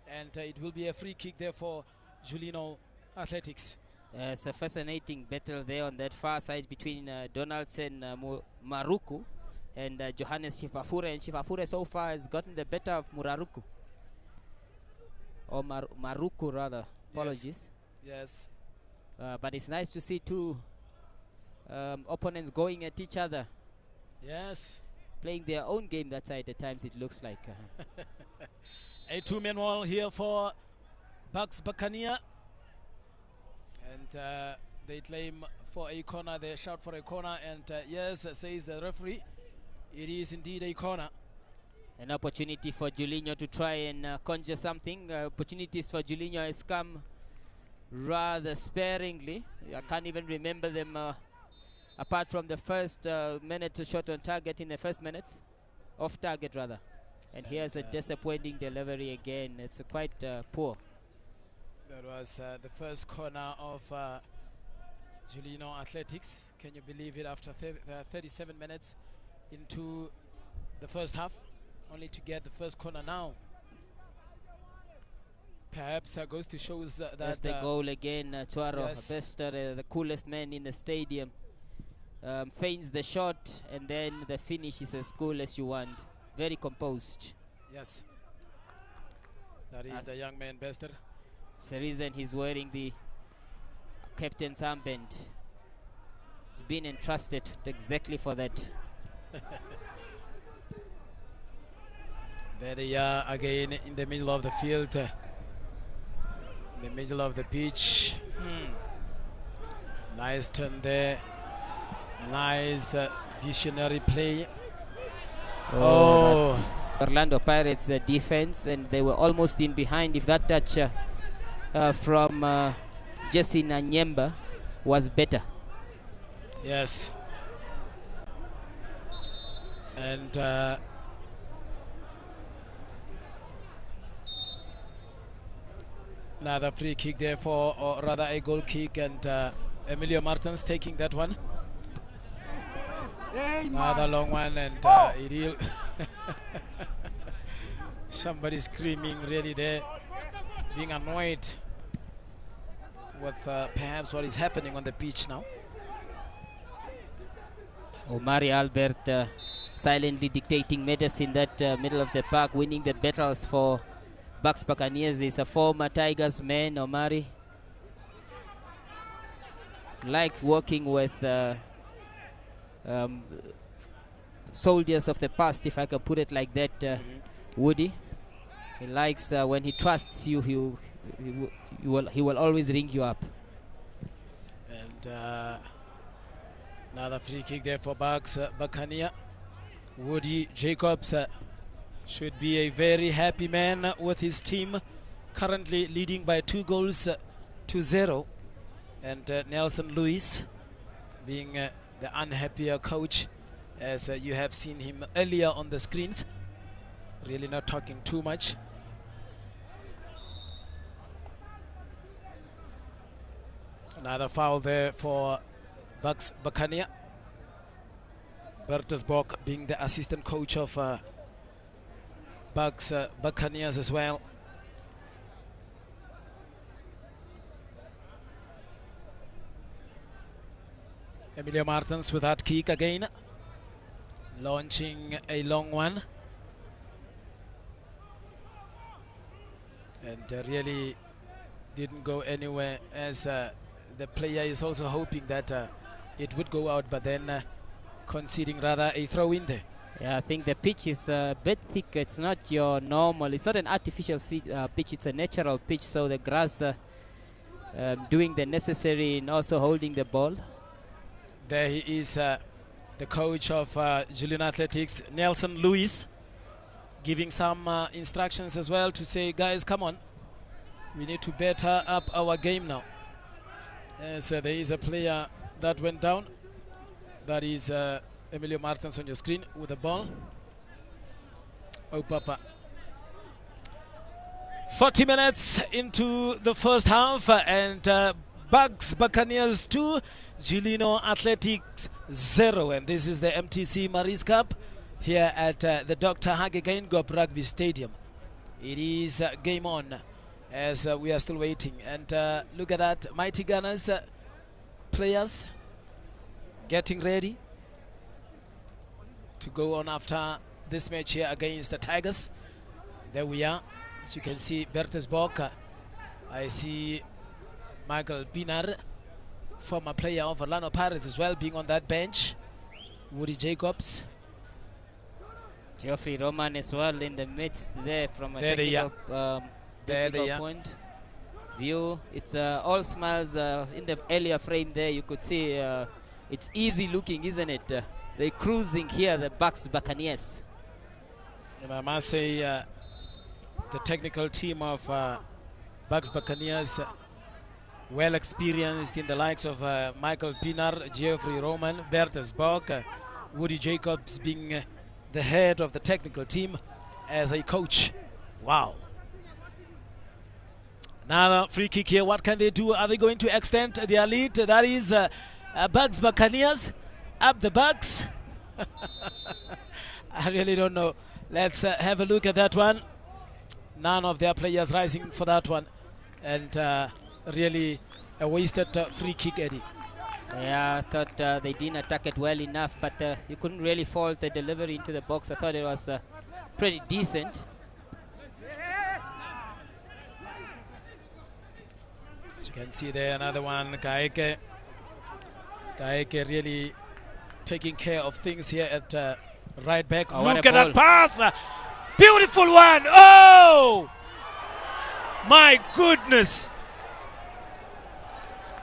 and it will be a free kick there for Julinho Athletics. It's a fascinating battle there on that far side between Donaldson Maruku and Johannes Shifafure. And Shifafure so far has gotten the better of Muraruku. Or Maruku rather. Apologies. Yes. But it's nice to see two opponents going at each other. Yes. Playing their own game that side at times, it looks like. A two-man wall here for Buccaneers. And they claim for a corner, they shout for a corner, and yes, says the referee, it is indeed a corner. An opportunity for Julinho to try and conjure something. Opportunities for Julinho has come rather sparingly. I can't even remember them apart from the first minute shot on target in the first minutes. Off target rather. And here's a disappointing delivery again. It's quite poor. That was the first corner of Julinho Athletics. Can you believe it? After 37 minutes into the first half, only to get the first corner now. Perhaps goes to show that that's the goal again. Tuaro, yes. Bester, the coolest man in the stadium, feigns the shot, and then the finish is as cool as you want. Very composed. Yes, that is the young man, Bester. It's the reason he's wearing the captain's armband. He's been entrusted exactly for that. There they are again in the middle of the field, in the middle of the pitch. Nice turn there. Nice visionary play. Oh. Orlando Pirates defense, and they were almost in behind. If that touch from Jesse Nanyemba was better. Yes. And another free kick there for, or rather a goal kick, and Emilio Martins taking that one. Another long one, and Iril. Somebody screaming really there, being annoyed with perhaps what is happening on the pitch now. Omari Albert silently dictating matters in that middle of the park, winning the battles for Buccaneers. Is a former Tigers man, Omari. Likes working with soldiers of the past, if I can put it like that, Woody. He likes when he trusts you, he will always ring you up. And another free kick there for Buccaneers. Woody Jacobs should be a very happy man with his team, currently leading by 2-0. And Nelson Lewis being the unhappier coach, as you have seen him earlier on the screens. Really not talking too much. Another foul there for Buccaneers. Bertelsbach being the assistant coach of Buccaneers as well. Emilio Martins with that kick again, launching a long one, and really didn't go anywhere, as the player is also hoping that it would go out, but then conceding rather a throw in there. Yeah, I think the pitch is a bit thick. It's not your normal, it's not an artificial pitch, it's a natural pitch, so the grass doing the necessary and also holding the ball. There he is, the coach of Julinho Athletics, Nelson Lewis, giving some instructions as well to say, guys, come on, we need to better up our game now. So there is a player that went down. That is Emilio Martins on your screen with the ball. Oh, Papa. 40 minutes into the first half, and Buccaneers 2, Julinho Athletics 0. And this is the MTC MARIS Cup here at the Dr. Hage Geingob Rugby Stadium. It is game on as we are still waiting. And look at that, Mighty Gunners players getting ready to go on after this match here against the Tigers. There we are. As you can see, Bertesbok. I see Michael Pinar, former player of Orlando Pirates as well, being on that bench. Woody Jacobs. Geoffrey Roman as well in the midst there from a technical point view. It's all smiles in the earlier frame there. You could see it's easy looking, isn't it? They're cruising here, the Buccaneers. And I must say, the technical team of Buccaneers, well experienced in the likes of Michael Pinar, Geoffrey Roman, Bertus Bock, Woody Jacobs being the head of the technical team as a coach. Wow. Now free kick here. What can they do? Are they going to extend their lead? That is Buccaneers. Up the Bucks. I really don't know. Let's have a look at that one. None of their players rising for that one. And really a wasted free kick, Eddie. Yeah, I thought they didn't attack it well enough, but you couldn't really fault the delivery into the box. I thought it was pretty decent. As you can see there, another one, Kaeke. Kaeke really taking care of things here at right back. Oh, look at that pass! Beautiful one! Oh! My goodness!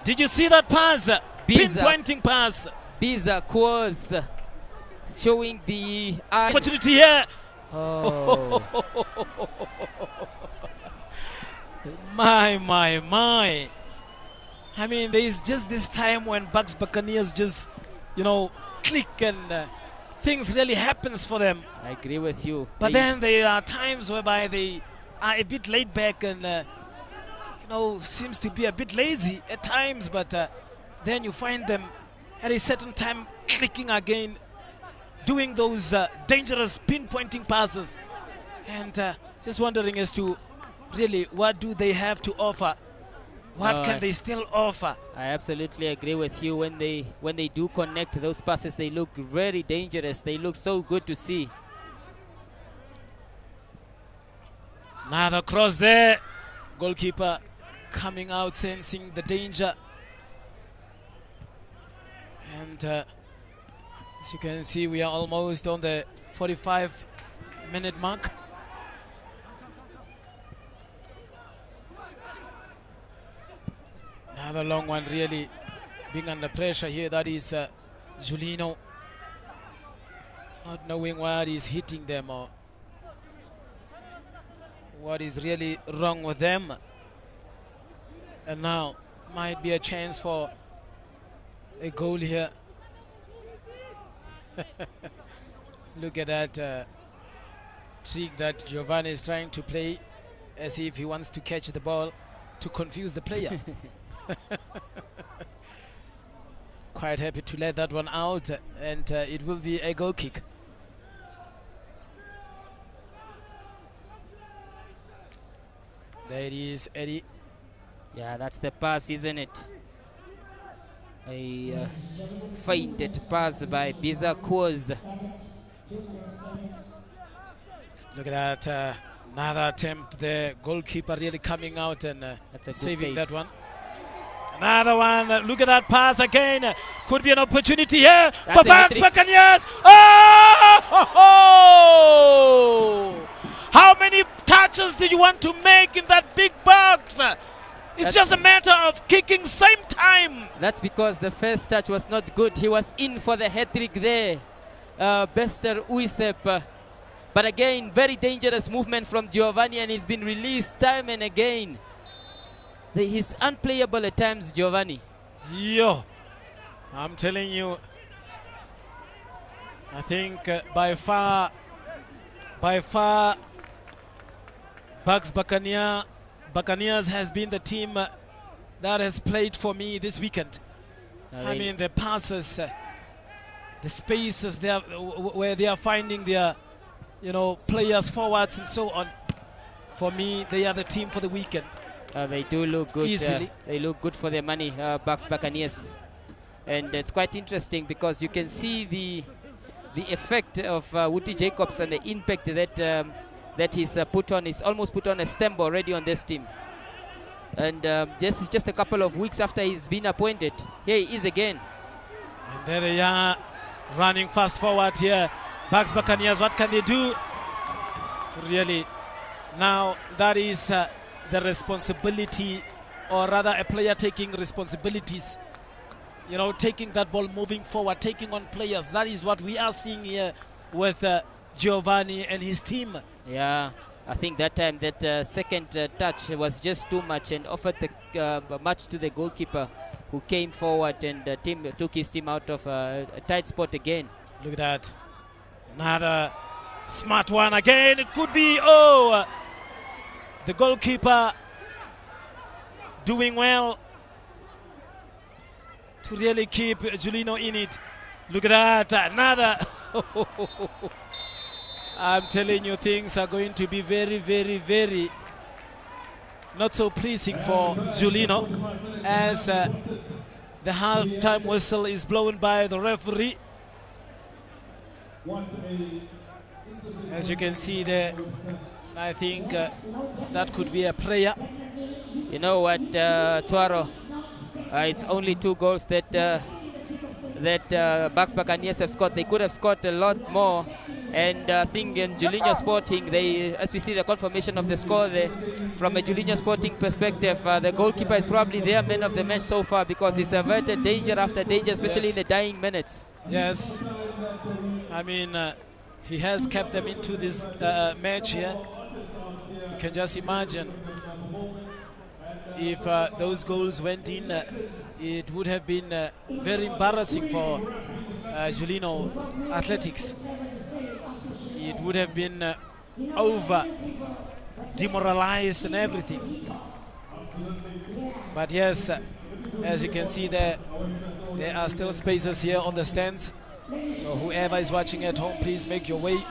Did you see that pass? Pinpointing pass. Biza Quaz showing the opportunity here. Oh. My. I mean, there is just this time when Buccaneers just, click and things really happens for them. I agree with you. But then there are times whereby they are a bit laid back and, seems to be a bit lazy at times. But then you find them at a certain time clicking again, doing those dangerous pinpointing passes. And just wondering as to really what do they have to offer? What can they still offer? I absolutely agree with you. When they do connect those passes, they look very dangerous. They look so good to see. Another cross there. Goalkeeper coming out, sensing the danger. And as you can see, we are almost on the 45-minute mark. Another long one, really being under pressure here. That is Julinho. Not knowing what is hitting them or what is really wrong with them. And now might be a chance for a goal here. Look at that trick that Giovanni is trying to play, as if he wants to catch the ball to confuse the player. Quite happy to let that one out, and it will be a goal kick. There it is, Eddie. Yeah, that's the pass, isn't it? A fainted pass by BUCCANEERS. Look at that. Another attempt there. Goalkeeper really coming out and saving that one. Another one. Look at that pass again. Could be an opportunity here for BUCCANEERS. Oh! How many touches do you want to make in that big box? It's just a matter of kicking same time. That's because the first touch was not good. He was in for the hat-trick there. Bester Uisep. But again, very dangerous movement from Giovanni, and he's been released time and again. He's unplayable at times, Giovanni. Yo, I'm telling you, I think by far, Buccaneers has been the team that has played for me this weekend. I mean, the passes, the spaces there where they are finding their, players forwards and so on. For me, they are the team for the weekend. They do look good. Easily. They look good for their money, Buccaneers. And it's quite interesting because you can see the effect of Woody Jacobs and the impact that he's put on. He's almost put on a stamp already on this team. And this is just a couple of weeks after he's been appointed. Here he is again. And there they are, running fast forward here. Buccaneers, what can they do? Really, now that is the responsibility, or rather a player taking responsibilities. Taking that ball, moving forward, taking on players. That is what we are seeing here with Giovanni and his team. Yeah, I think that time that second touch was just too much and offered the much to the goalkeeper, who came forward and took his team out of a tight spot again. Look at that. Another smart one again. It could be, the goalkeeper doing well to really keep Julinho in it. Look at that. Another. I'm telling you, things are going to be very, very, very not so pleasing for Julinho as the half-time whistle is blown by the referee. As you can see there, I think that could be a prayer. You know what, Tuaro? It's only 2 goals that Buccaneers have scored. They could have scored a lot more. And I think in Julinho Sporting, as we see the confirmation of the score there, from a Julinho Sporting perspective, the goalkeeper is probably their man of the match so far, because he's averted danger after danger, especially in the dying minutes. Yes. I mean, he has kept them into this match here. You can just imagine if those goals went in, it would have been very embarrassing for Julinho Athletics. It would have been over, demoralized and everything. But yes, as you can see there are still spaces here on the stands. So whoever is watching at home, please make your way.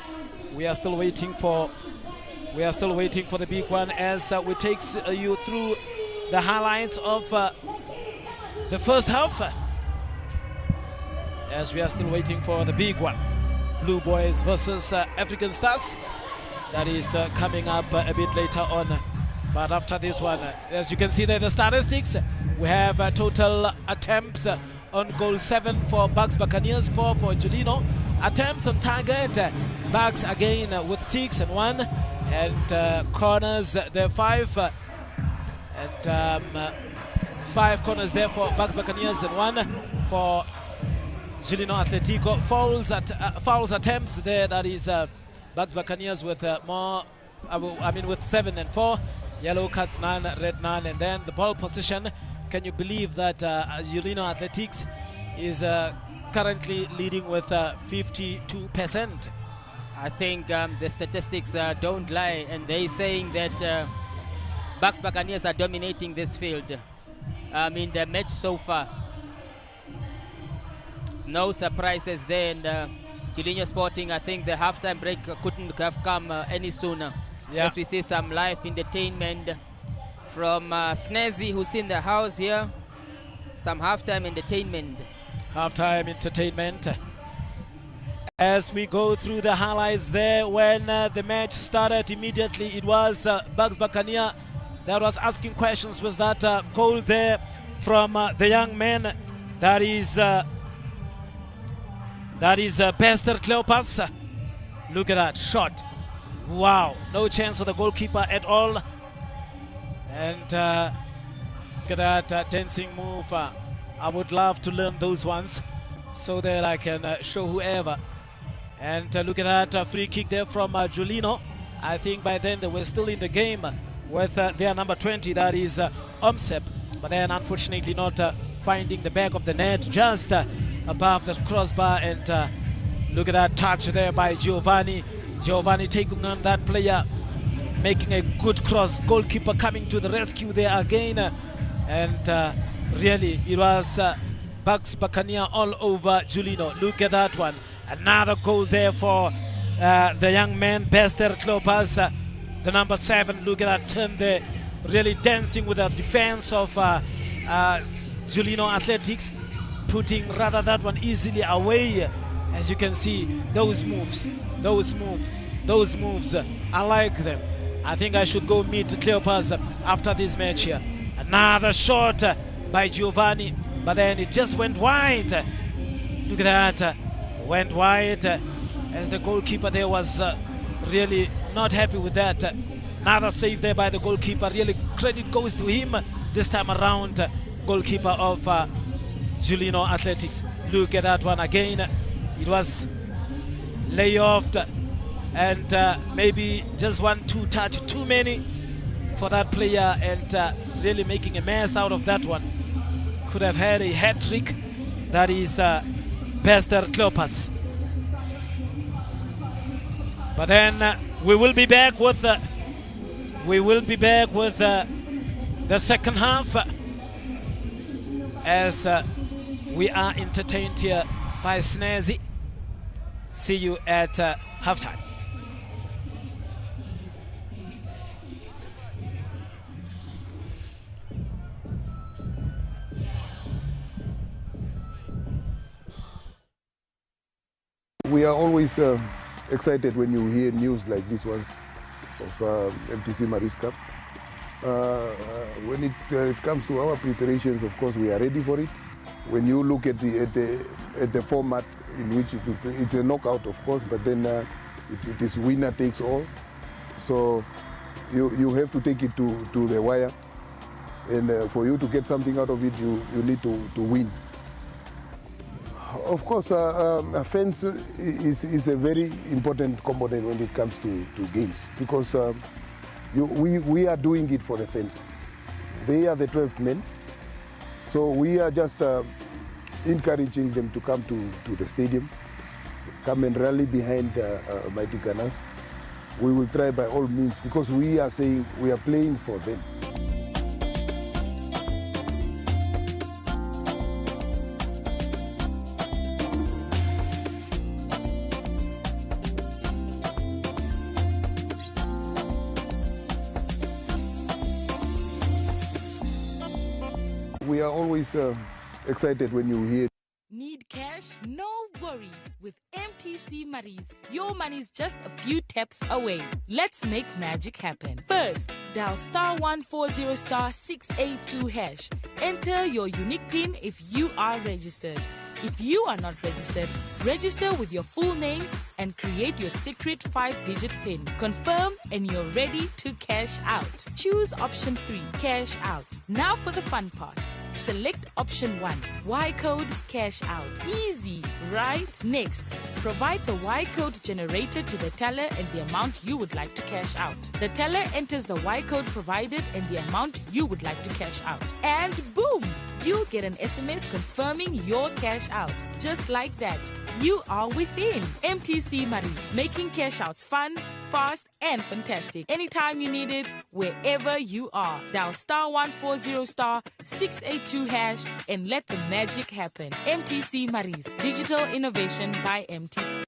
We are still waiting for the big one as we take you through the highlights of the first half. As we are still waiting for the big one. Blue Boys versus African Stars. That is coming up a bit later on. But after this one, as you can see there, the statistics, we have total attempts on goal 7 for Buccaneers, 4 for Julinho. Attempts on target, Bucks again with 6 and 1. And corners, there 5. And 5 corners there for Buccaneers and 1 for Julinho Atletico. Fouls attempts there, that is Buccaneers with with 7 and 4. Yellow cards 9, red 9. And then the ball position, can you believe that Julinho Athletics is currently leading with 52%? I think the statistics don't lie, and they're saying that Buccaneers are dominating this field. I mean, the match so far. No surprises there, and Julinho Sporting, I think the halftime break couldn't have come any sooner. Yeah. As we see some live entertainment from Snazzy, who's in the house here. some halftime entertainment. Halftime entertainment. As we go through the highlights there, when the match started immediately, it was Buccaneers that was asking questions with that goal there from the young man. That is Bester Cleopas. Look at that shot. Wow, no chance for the goalkeeper at all. And look at that dancing move. I would love to learn those ones so that I can show whoever. And look at that free kick there from Julinho. I think by then they were still in the game with their number 20, that is Omsep. But then unfortunately not finding the back of the net, just above the crossbar. And look at that touch there by Giovanni. Giovanni taking on that player, making a good cross. Goalkeeper coming to the rescue there again. And really, it was Buccaneers all over Julinho. Look at that one. Another goal there for the young man, Bester Cleopas, the number 7. Look at that turn there. Really dancing with the defense of Julinho Athletics, putting rather that one easily away. As you can see, those moves, I like them. I think I should go meet Cleopas after this match here. Another shot by Giovanni, but then it just went wide. Look at that, went wide, as the goalkeeper there was really not happy with that. Another save there by the goalkeeper. Really credit goes to him this time around, goalkeeper of Julinho Athletics. Look at that one again. It was layoffed, and maybe just 1-2 touch too many for that player, and really making a mess out of that one. Could have had a hat trick. That is Bester Cleopas. But then we will be back with the second half, as we are entertained here by Snazzy. See you at halftime. We are always excited when you hear news like this one of MTC MARIS Cup. When it comes to our preparations, of course, we are ready for it. When you look at the format in which it's a knockout, of course, but then it is winner takes all. So you have to take it to the wire, and for you to get something out of it, you need to win. Of course, fans is a very important component when it comes to games, because we are doing it for the fans. They are the 12th men, so we are just encouraging them to come to the stadium, come and rally behind Mighty Gunners. We will try by all means, because we are saying we are playing for them. We are always excited when you hear. Need cash? No worries. With MTC MARIS, your money's just a few taps away. Let's make magic happen. First, dial *140*682#. Enter your unique PIN if you are registered. If you are not registered, register with your full names and create your secret 5-digit PIN. Confirm and you're ready to cash out. Choose option 3, cash out. Now for the fun part. Select option 1, Y code cash out. Easy, right? Next, provide the Y code generated to the teller and the amount you would like to cash out. The teller enters the Y code provided and the amount you would like to cash out. And boom! You'll get an SMS confirming your cash out. Just like that, you are within. MTC MARIS, making cash outs fun, fast, and fantastic. Anytime you need it, wherever you are. Dial *140*682# and let the magic happen. MTC MARIS, digital innovation by MTC.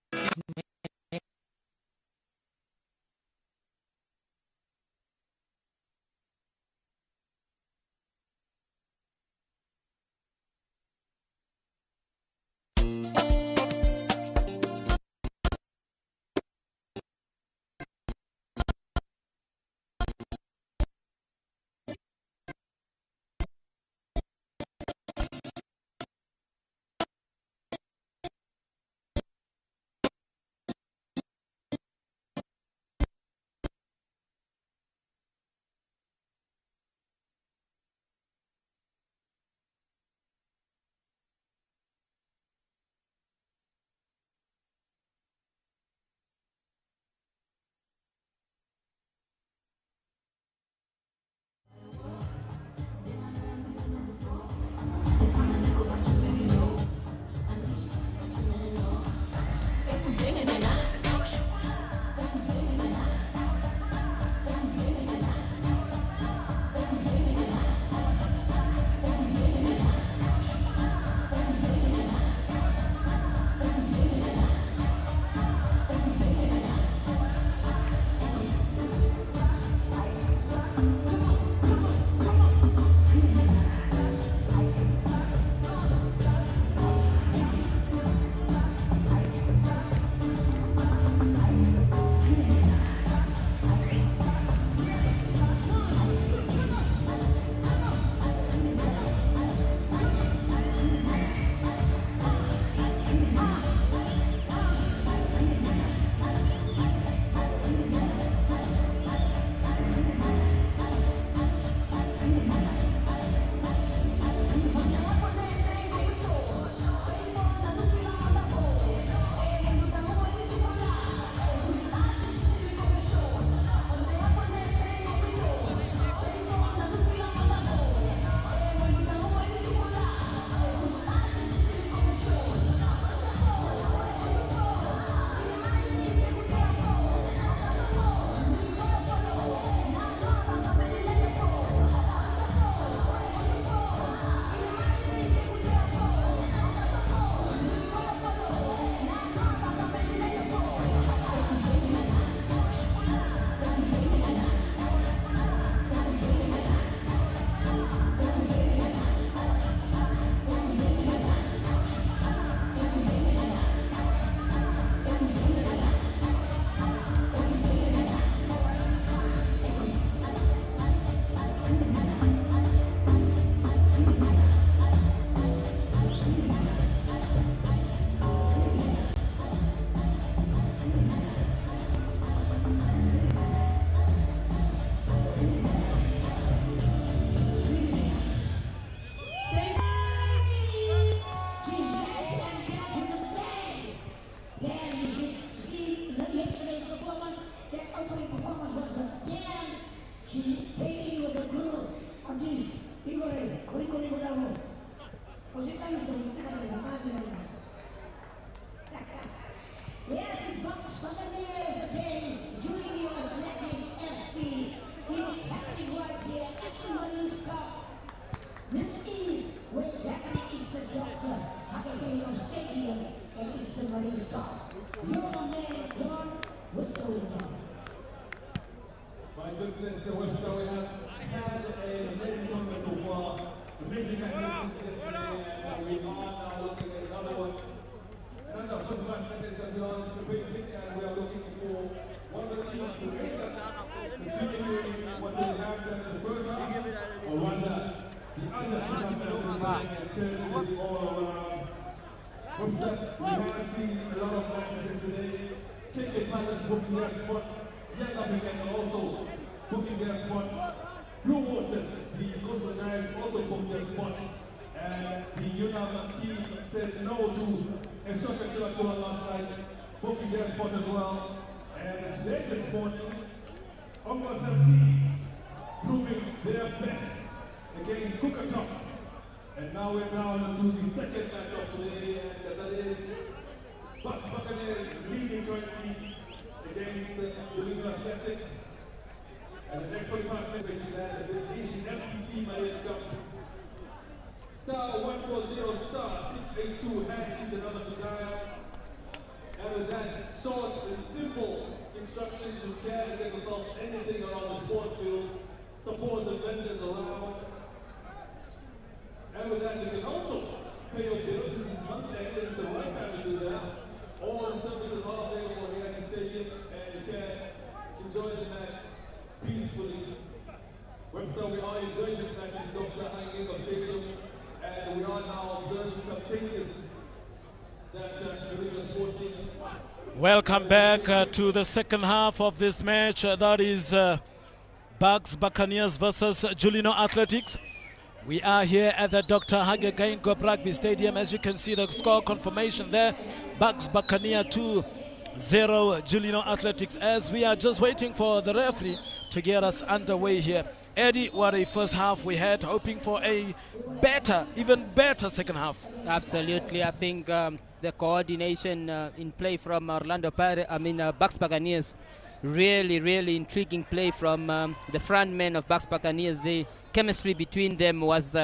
Yes, it's BUCCANEERS against Julinho FC. It's happening right here at the MARIS Cup. This is where it's happening. It's the Dr. Hakakeno Stadium, and it's the MARIS Cup. Your man, John, what's going on? My goodness, what's going on? I had an amazing tournament so far, amazing magnificence yesterday, and we are now looking at another one. Another 45 minutes that we are anticipating, and we are looking for one of the teams to make that, continuing what they have done in the first half, or rather, the other team have been and turning this all around. From that, we have seen a lot of matches yesterday. Take Palace booking their spot. Young African also booking their spot. Blue Waters, the Coastal Giants, also booked their spot. And the UNAM team said no to a shot at Chila last night, booking their spot as well. And today, this morning, Ongos FC proving their best against Buccaneers. And now we're down to the second match of today, and that is BUCCANEERS leading currently against Julinho Athletic. And the next 45 minutes that this is the MTC MARIS Cup. Star 140 star 682 hash is the number to dial. And with that short and simple instructions, you can get yourself anything around the sports field, support the vendors around. And with that, you can also pay your bills. This is Monday, and it's the right time to do that. All the services are available here at the stadium, and you can enjoy the match peacefully. Webster, we are enjoying this match in Dr. Hanging Stadium, and we are now observing some changes that Julinho Sporting. Welcome back to the second half of this match. That is Buccaneers versus Julinho Athletics. We are here at the Dr. Hage Geingob Rugby Stadium. As you can see, the score confirmation there. Buccaneer 2-0 Julinho Athletics, as we are just waiting for the referee to get us underway here. Eddie, what a first half we had, hoping for a better, even better second half. Absolutely. I think the coordination in play from Bucks Buccaneers, really intriguing play from the front men of Bucks Buccaneers. The chemistry between them was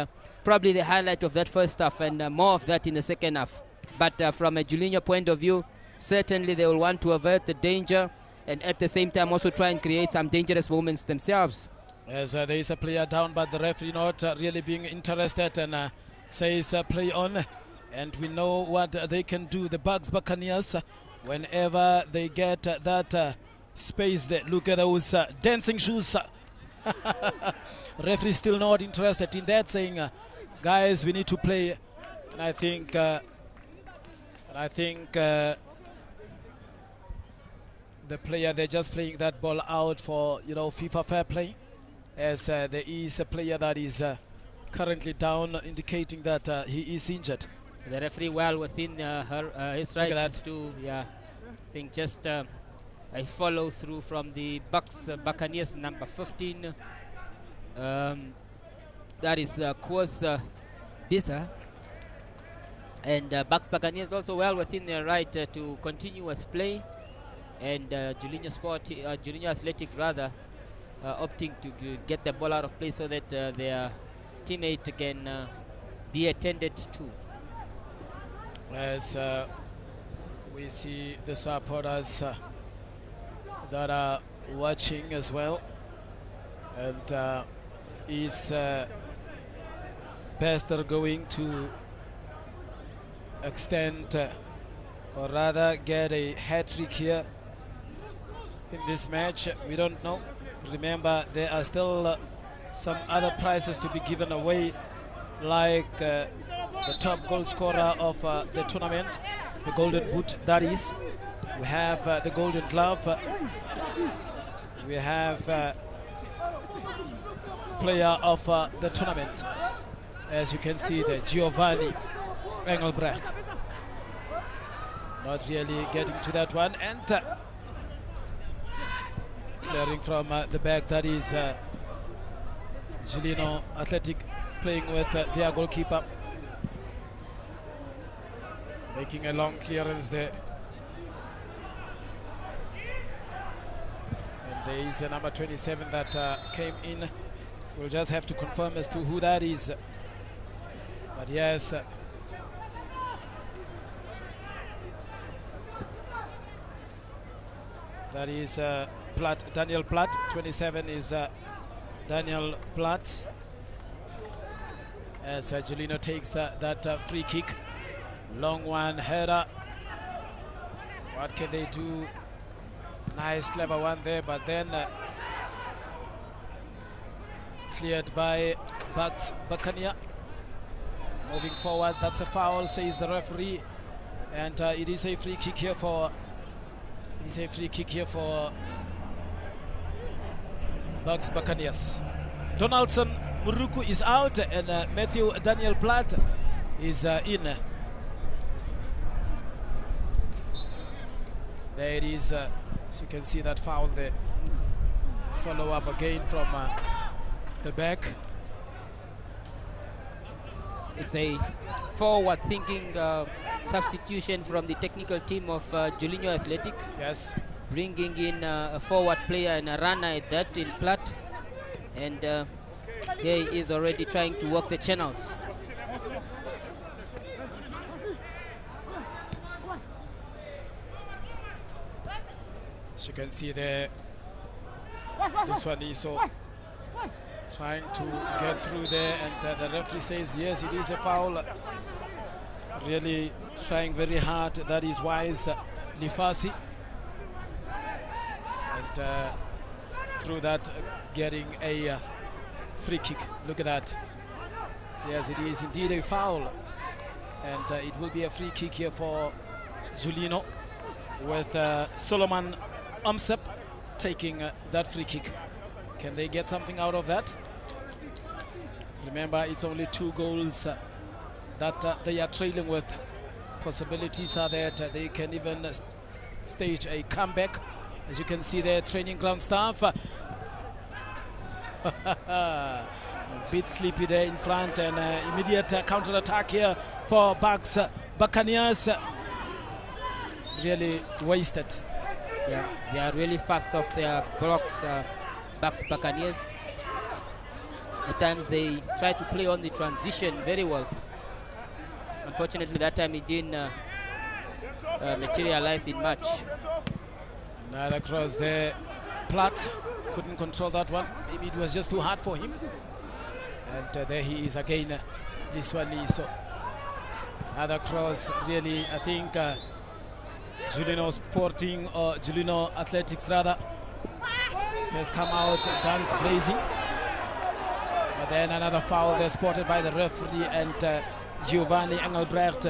probably the highlight of that first half, and more of that in the second half. But from a Julinho point of view, certainly they will want to avert the danger and at the same time also try and create some dangerous moments themselves. As there is a player down, but the referee not really being interested and says play on. And we know what they can do, the Bucks Buccaneers, whenever they get that space there. Look at those dancing shoes. Referee still not interested in that, saying, guys, we need to play. And I think the player, they're just playing that ball out for, FIFA fair play, as there is a player that is currently down, indicating that he is injured. The referee well within his right to, I think just a follow through from the Bucks Buccaneers number 15. That is Kwas Bisa. And Bucks Buccaneers also well within their right to continue with play. And Julinho Athletic rather opting to get the ball out of play so that their teammate can be attended to. As we see the supporters that are watching as well, and is Bester going to extend or rather get a hat-trick here in this match? We don't know. Remember, there are still some other prizes to be given away, like the top goal scorer of the tournament, the golden boot, that is. We have the golden glove. We have player of the tournament, as you can see, the Giovanni Engelbrecht. Not really getting to that one, and clearing from the back, that is Julinho Athletic playing with their goalkeeper, making a long clearance there. And there is the number 27 that came in. We'll just have to confirm as to who that is. But yes, that is Platt, Daniel Platt. 27 is Daniel Platt. As Julinho takes that free kick. Long one, header. What can they do? Nice, clever one there, but then cleared by Bucks Buccaneer. Moving forward, that's a foul, says the referee, and it is a free kick here for. It's a free kick here for Bucks Buccaneers. Donaldson Muruku is out, and Matthew Daniel Platt is in. There it is. So you can see that foul there. Follow up again from the back. It's a forward-thinking substitution from the technical team of Julinho Athletic. Yes. Bringing in a forward player and a runner at that in Platt. And he is already trying to work the channels. As you can see there, this one is so trying to get through there, and the referee says yes, it is a foul. Really trying very hard. That is wise, Lifasi. And through that, getting a free kick. Look at that. Yes, it is indeed a foul. And it will be a free kick here for Julinho, with Solomon Amsep taking that free kick. Can they get something out of that? Remember, it's only 2 goals that they are trailing with. Possibilities are that they can even stage a comeback. As you can see there, training ground staff. A bit sleepy there in front, and immediate counter-attack here for Buccaneers. Really wasted. Yeah, they are really fast off their blocks, Buccaneers. At times they try to play on the transition very well. Unfortunately, that time it didn't materialize in much. Another cross there. Platt couldn't control that one. Maybe it was just too hard for him. And there he is again, Liswaniso. Another cross, really, I think Julinho Sporting, or Julinho Athletics rather, has come out guns blazing. But then another foul there spotted by the referee, and Giovanni Engelbrecht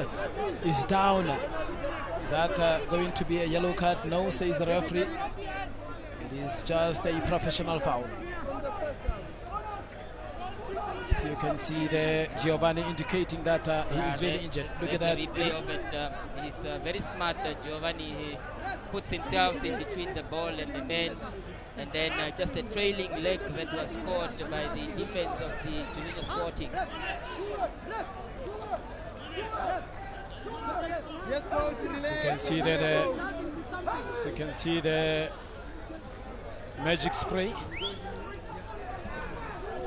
is down. Is that going to be a yellow card? No, says the referee. It is just a professional foul. So you can see there Giovanni indicating that he is really injured. Look at that. Replay of it. He's very smart, Giovanni. He puts himself in between the ball and the man, and then just a trailing leg that was caught by the defense of the Julinho Sporting. So you can see the magic spray.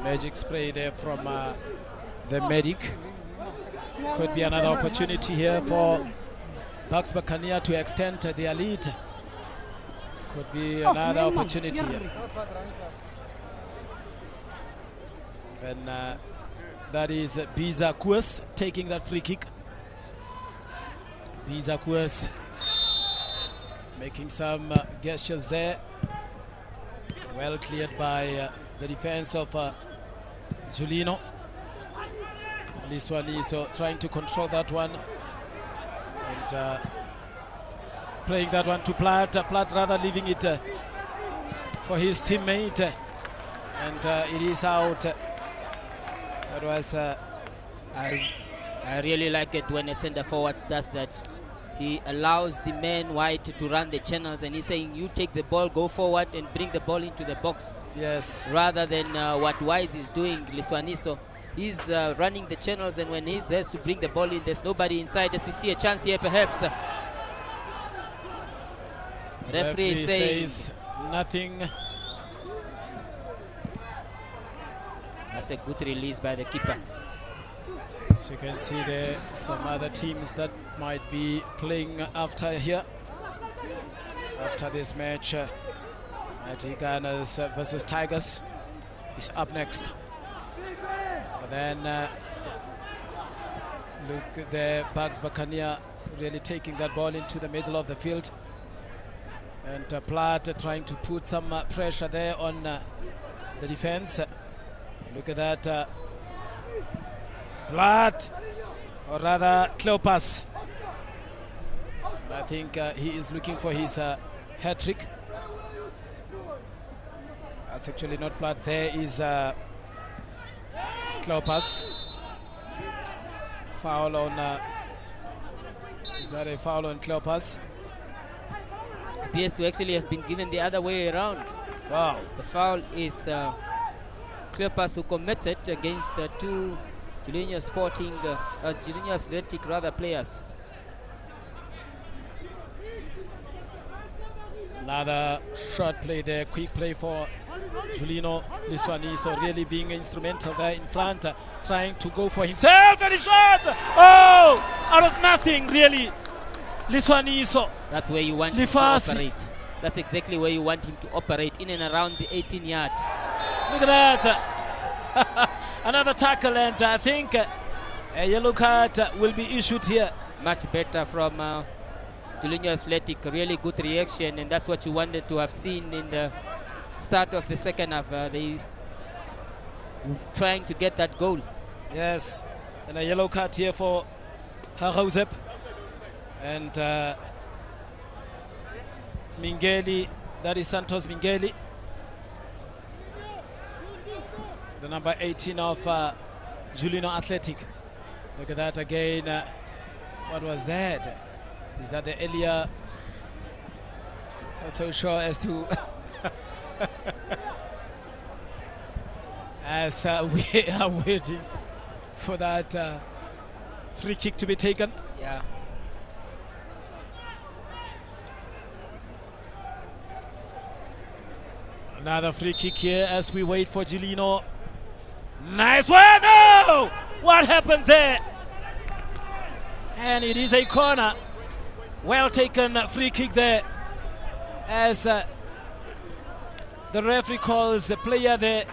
Magic spray there from the medic. Could be another opportunity here for Buccaneers to extend their lead. Could be another opportunity here. And that is Biza taking that free kick. Biza making some gestures there. Well cleared by the defense of Julinho. Liswaniso trying to control that one, and playing that one to Platt. Platt rather leaving it for his teammate, and it is out. That was I really like it when a center forward does that. He allows the man wide to run the channels, and he's saying, you take the ball, go forward and bring the ball into the box. Yes. Rather than what Wise is doing, Liswaniso. He's running the channels, and when he has to bring the ball in, there's nobody inside. As we see a chance here, perhaps. Referee says nothing. That's a good release by the keeper. So you can see there some other teams that might be playing after here. After this match, Gunners versus Tigers is up next. But then look at the Buccaneers really taking that ball into the middle of the field. And Platt trying to put some pressure there on the defense. Look at that. Platt, or rather Cleopas. I think he is looking for his hat trick. That's actually not Platt. There is Cleopas. Foul on. Is that a foul on Cleopas? Appears to actually have been given the other way around. Wow. The foul is Cleopas who committed against the two Julinho Sporting, Julinho Athletic rather players. Another short play there, quick play for Julinho Liswaniso, really being instrumental there in front, trying to go for himself, and he shot! Oh! Out of nothing, really. Liswaniso. That's where you want him to operate. That's exactly where you want him to operate, in and around the 18-yard. Look at that. Another tackle, and I think A yellow card will be issued here. Much better from Julinho Athletic. Really good reaction, and that's what you wanted to have seen in the start of the second half. They trying to get that goal. Yes, and a yellow card here for Harozep. And Mingeli, that is Santos Mingeli, the number 18 of Julinho Athletic. Look at that again. What was that? Is that the earlier? Not so sure as to. As we are waiting for that free kick to be taken. Yeah. Another free kick here as we wait for Julinho. Nice one! No! What happened there? And it is a corner. Well taken free kick there. As the referee calls the player there.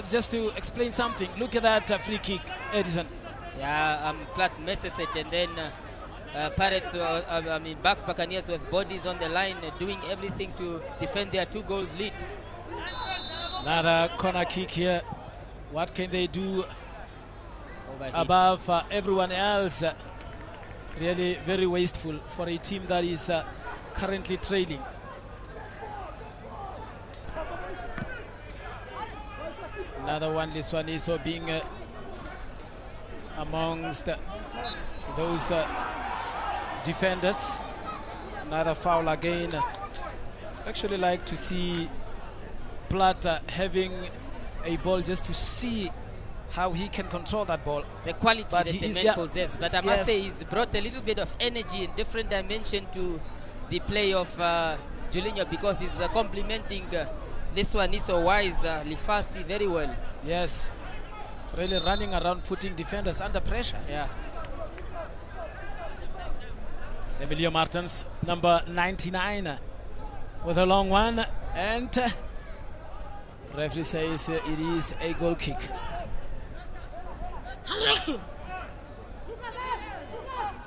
Just to explain something. Look at that free kick, Edison. Yeah, Platt misses it, and then Pirates, Bucks Buccaneers with bodies on the line, doing everything to defend their 2 goals lead. Another corner kick here. What can they do Overhit. above everyone else? Really very wasteful for a team that is currently trailing. Another one, Liswaniso being amongst those defenders. Another foul again. Actually like to see Platt having a ball just to see how he can control that ball. The quality But that he the is- man yeah. possess. But I must say he's brought a little bit of energy and different dimension to the play of Julinho, because he's complementing this one is so wise, Lifasi, very well. Yes, really running around, putting defenders under pressure. Yeah. Emilio Martins, number 99, with a long one, and referee says it is a goal kick.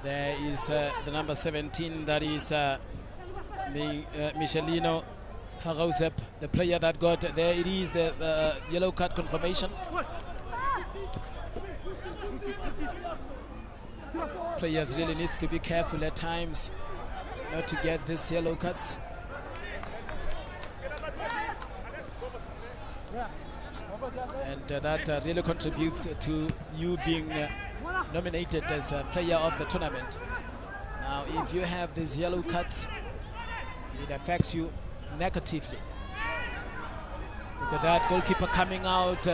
There is the number 17, that is Michelino Harozep, the player that got, there it is, the yellow card confirmation. Players really needs to be careful at times not to get these yellow cards. And that really contributes to you being nominated as a player of the tournament. Now, if you have these yellow cards, it affects you negatively. Look at that goalkeeper coming out.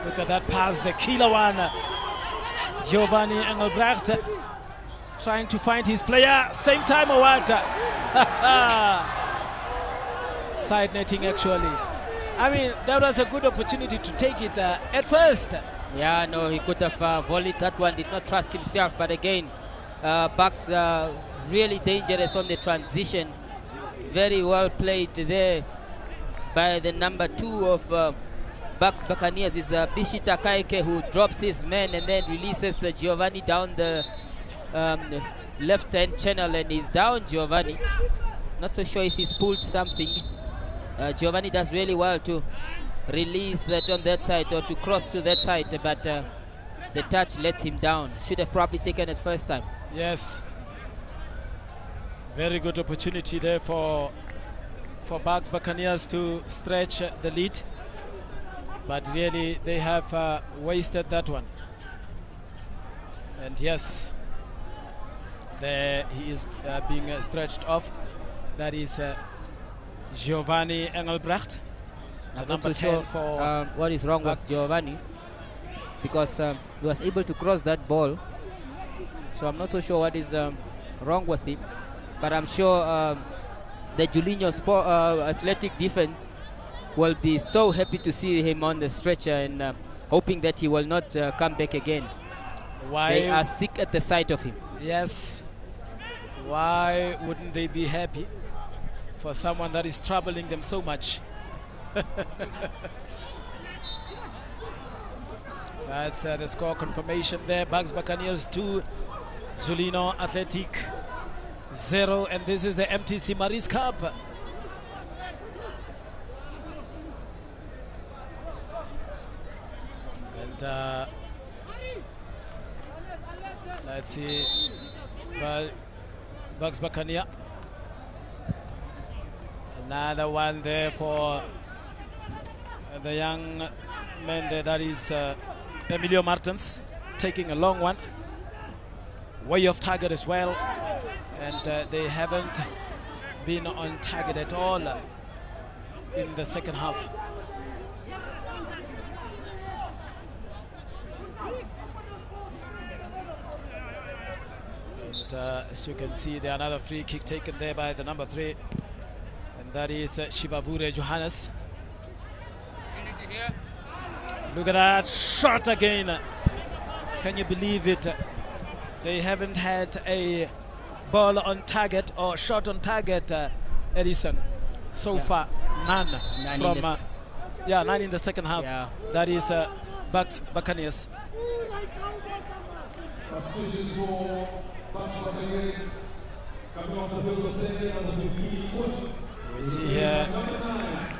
Look at that pass, the killer one. Giovanni Engelbrecht trying to find his player. Same time or what? Side netting actually. I mean, that was a good opportunity to take it at first. Yeah, no, he could have volleyed that one, did not trust himself. But again, Bucks really dangerous on the transition. Very well played there by the number 2 of Bucks Buccaneers is Bishita Kaike, who drops his man and then releases Giovanni down the left-hand channel, and he's down, Giovanni. Not so sure if he's pulled something. Giovanni does really well to release that on that side or to cross to that side, but the touch lets him down. Should have probably taken it first time. Yes. Very good opportunity there for Bucks Buccaneers to stretch the lead. But really, they have wasted that one. And yes, there he is being stretched off. That is Giovanni Engelbrecht. I'm number not so 10 sure for what is wrong Bucks. with Giovanni, because he was able to cross that ball. So I'm not so sure what is wrong with him. But I'm sure the Julinho Athletic defense will be so happy to see him on the stretcher, and hoping that he will not come back again. Why? They are sick at the sight of him. Yes. Why wouldn't they be happy for someone that is troubling them so much? That's the score confirmation there. Buccaneers 2, Julinho Athletic 0, and this is the MTC MARIS Cup. And let's see, Buccaneer. Another one there for the young man there, that is Emilio Martins, taking a long one. Way off target as well. And they haven't been on target at all in the second half. And as you can see, there another free kick taken there by the number 3. And that is Shivavure Johannes. Look at that shot again. Can you believe it? They haven't had a ball on target or shot on target, Edison. So far, none. From 9 in the second half. Yeah. That is Buccaneers. Substitution for Buccaneers. Coming off the field of play on the 15. We see here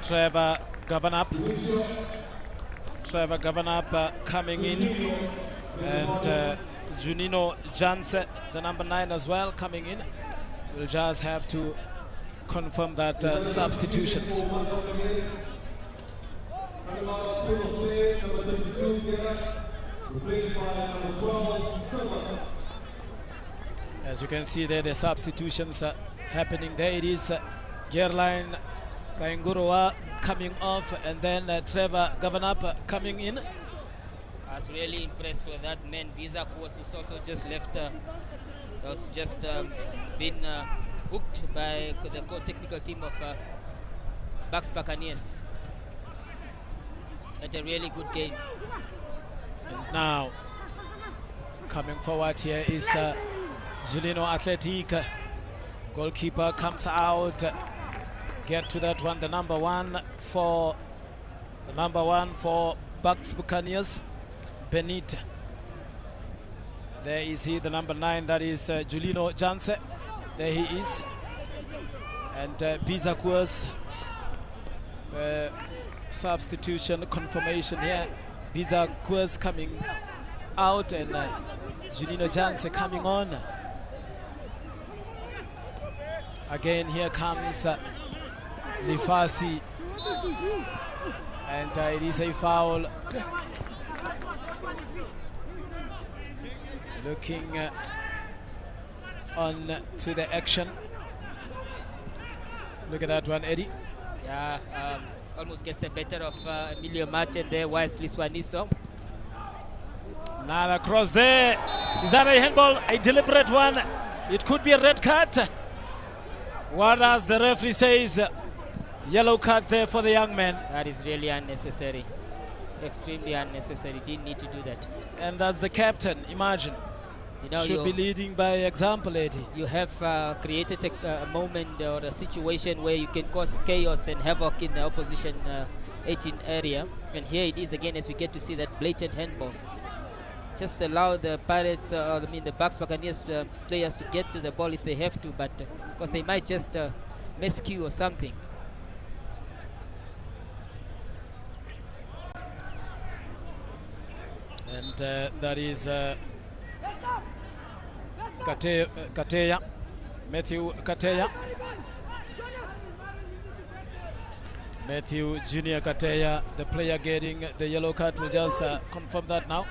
Trevor Govanup. Trevor Govanup coming in, and Juninho Janse, the number 9 as well, coming in. We'll just have to confirm that substitutions. As you can see there, the substitutions happening there. It is Gerline Kaingurua coming off, and then Trevor Govanup coming in. I was really impressed with that man. Visa was also just left, was just been hooked by the technical team of Buccaneers. Had a really good game. And now, coming forward here is Julinho Athletic. Goalkeeper comes out. Get to that one. The number one for Buccaneers, Benit. There is he, the number 9. That is Julinho Janse. There he is. And Bizakuas, substitution confirmation here. Bizakuas coming out, and Julinho Janse coming on. Again, here comes Lifasi, and it is a foul. Looking on to the action. Look at that one, Eddie. Yeah, almost gets the better of Emilio Martin there, Wesley Swaniso. Another cross there. Is that a handball? A deliberate one? It could be a red card. What does the referee says? Yellow card there for the young man. That is really unnecessary. Extremely unnecessary. Didn't need to do that. And that's the captain, imagine. You know, should be leading by example, Eddie. You have created a moment or a situation where you can cause chaos and havoc in the opposition 18 area. And here it is again, as we get to see that blatant handball. Just allow the Pirates, the Buccaneers players to get to the ball if they have to, but because they might just miscue or something. And that is Kateya, Matthew Kateya. Matthew Junior Kateya, the player getting the yellow card. Will just confirm that now.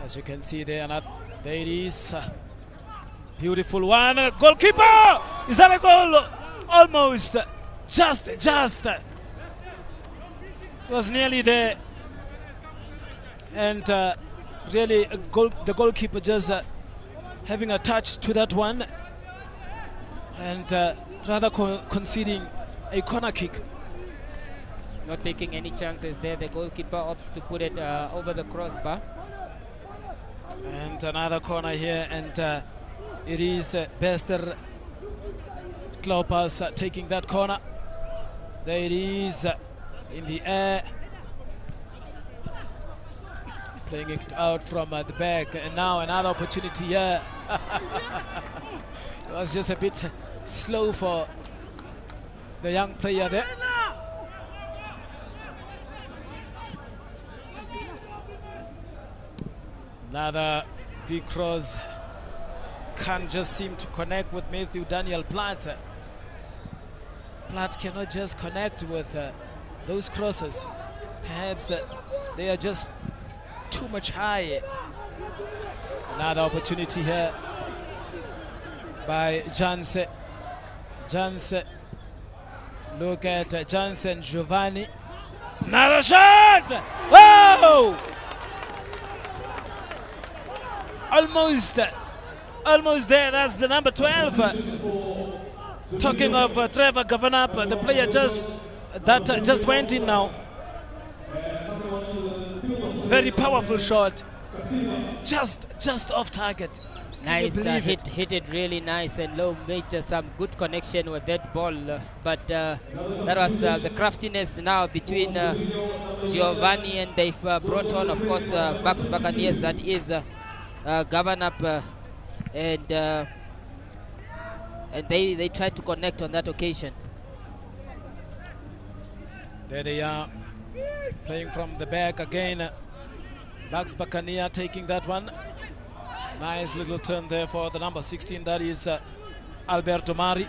As you can see there, there it is. Beautiful one. Goalkeeper! Is that a goal? Almost. Just. It was nearly there. And really, the goalkeeper just having a touch to that one. And rather conceding a corner kick. Not taking any chances there. The goalkeeper opts to put it over the crossbar. And another corner here, and it is Bester Klopas taking that corner. There it is in the air. Playing it out from the back, and now another opportunity here. It was just a bit slow for the young player there. Another big cross. Can't just seem to connect with Matthew Daniel Platt. Platt cannot just connect with those crosses. Perhaps they are just too much high. Another opportunity here by Janse. Janse. Look at Jansen Giovanni. Another shot! Whoa! Almost there. That's the number 12. Talking of Trevor Gavanap, the player that just went in now. Very powerful shot. Just off target. Nice hit it really nice and low. Made some good connection with that ball, but that was the craftiness now between Giovanni, and they've brought on, of course, Buccaneers, that is Gavanap, and they tried to connect on that occasion. There they are, playing from the back again. Buccaneers taking that one. Nice little turn there for the number 16, that is Alberto Mari.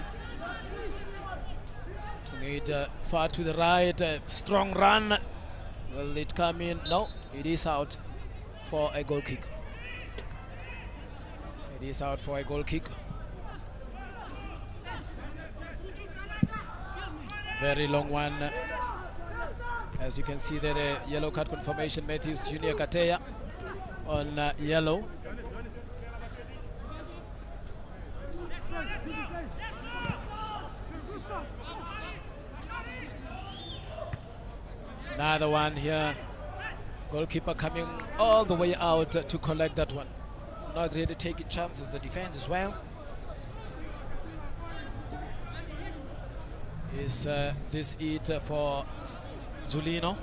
Made far to the right, strong run. Will it come in? No, it is out for a goal kick. It is out for a goal kick. Very long one. As you can see there, the yellow card confirmation, Matthews Junior Kateya on yellow. Another one here. Goalkeeper coming all the way out to collect that one. Not really taking chances, the defense as well. Is this it for Julinho?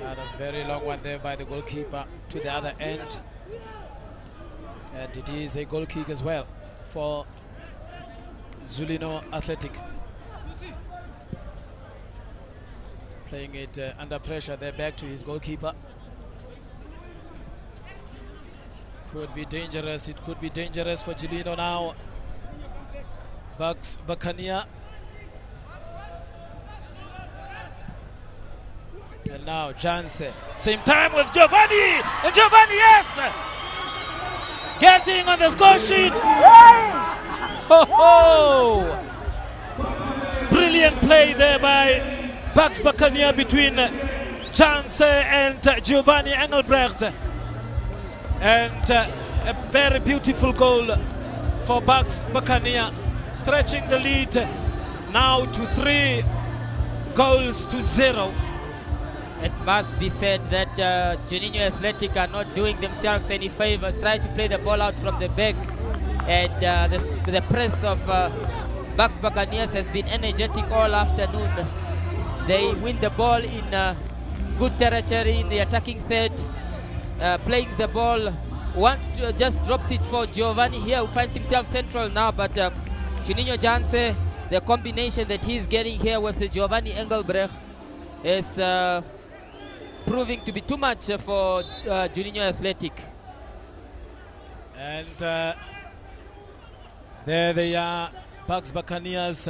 Another very long one there by the goalkeeper to the other end. And it is a goal kick as well for Julinho Athletic. Playing it under pressure there, back to his goalkeeper. Could be dangerous. It could be dangerous for Julinho now. Buccaneers. And now Janse. Same time with Giovanni. And Giovanni, yes! Getting on the score sheet. Ho ho! Brilliant play there by Buccaneers between Janse and Giovanni Engelbrecht. And a very beautiful goal for Buccaneers, stretching the lead now to 3 goals to 0. It must be said that Julinho Athletic are not doing themselves any favors, trying to play the ball out from the back, and the press of Buccaneers has been energetic all afternoon. They win the ball in good territory in the attacking third, playing the ball. One just drops it for Giovanni here, who finds himself central now, but Julinho Janse, the combination that he's getting here with Giovanni Engelbrecht is proving to be too much for Julinho Athletic. And there they are, Buccaneers.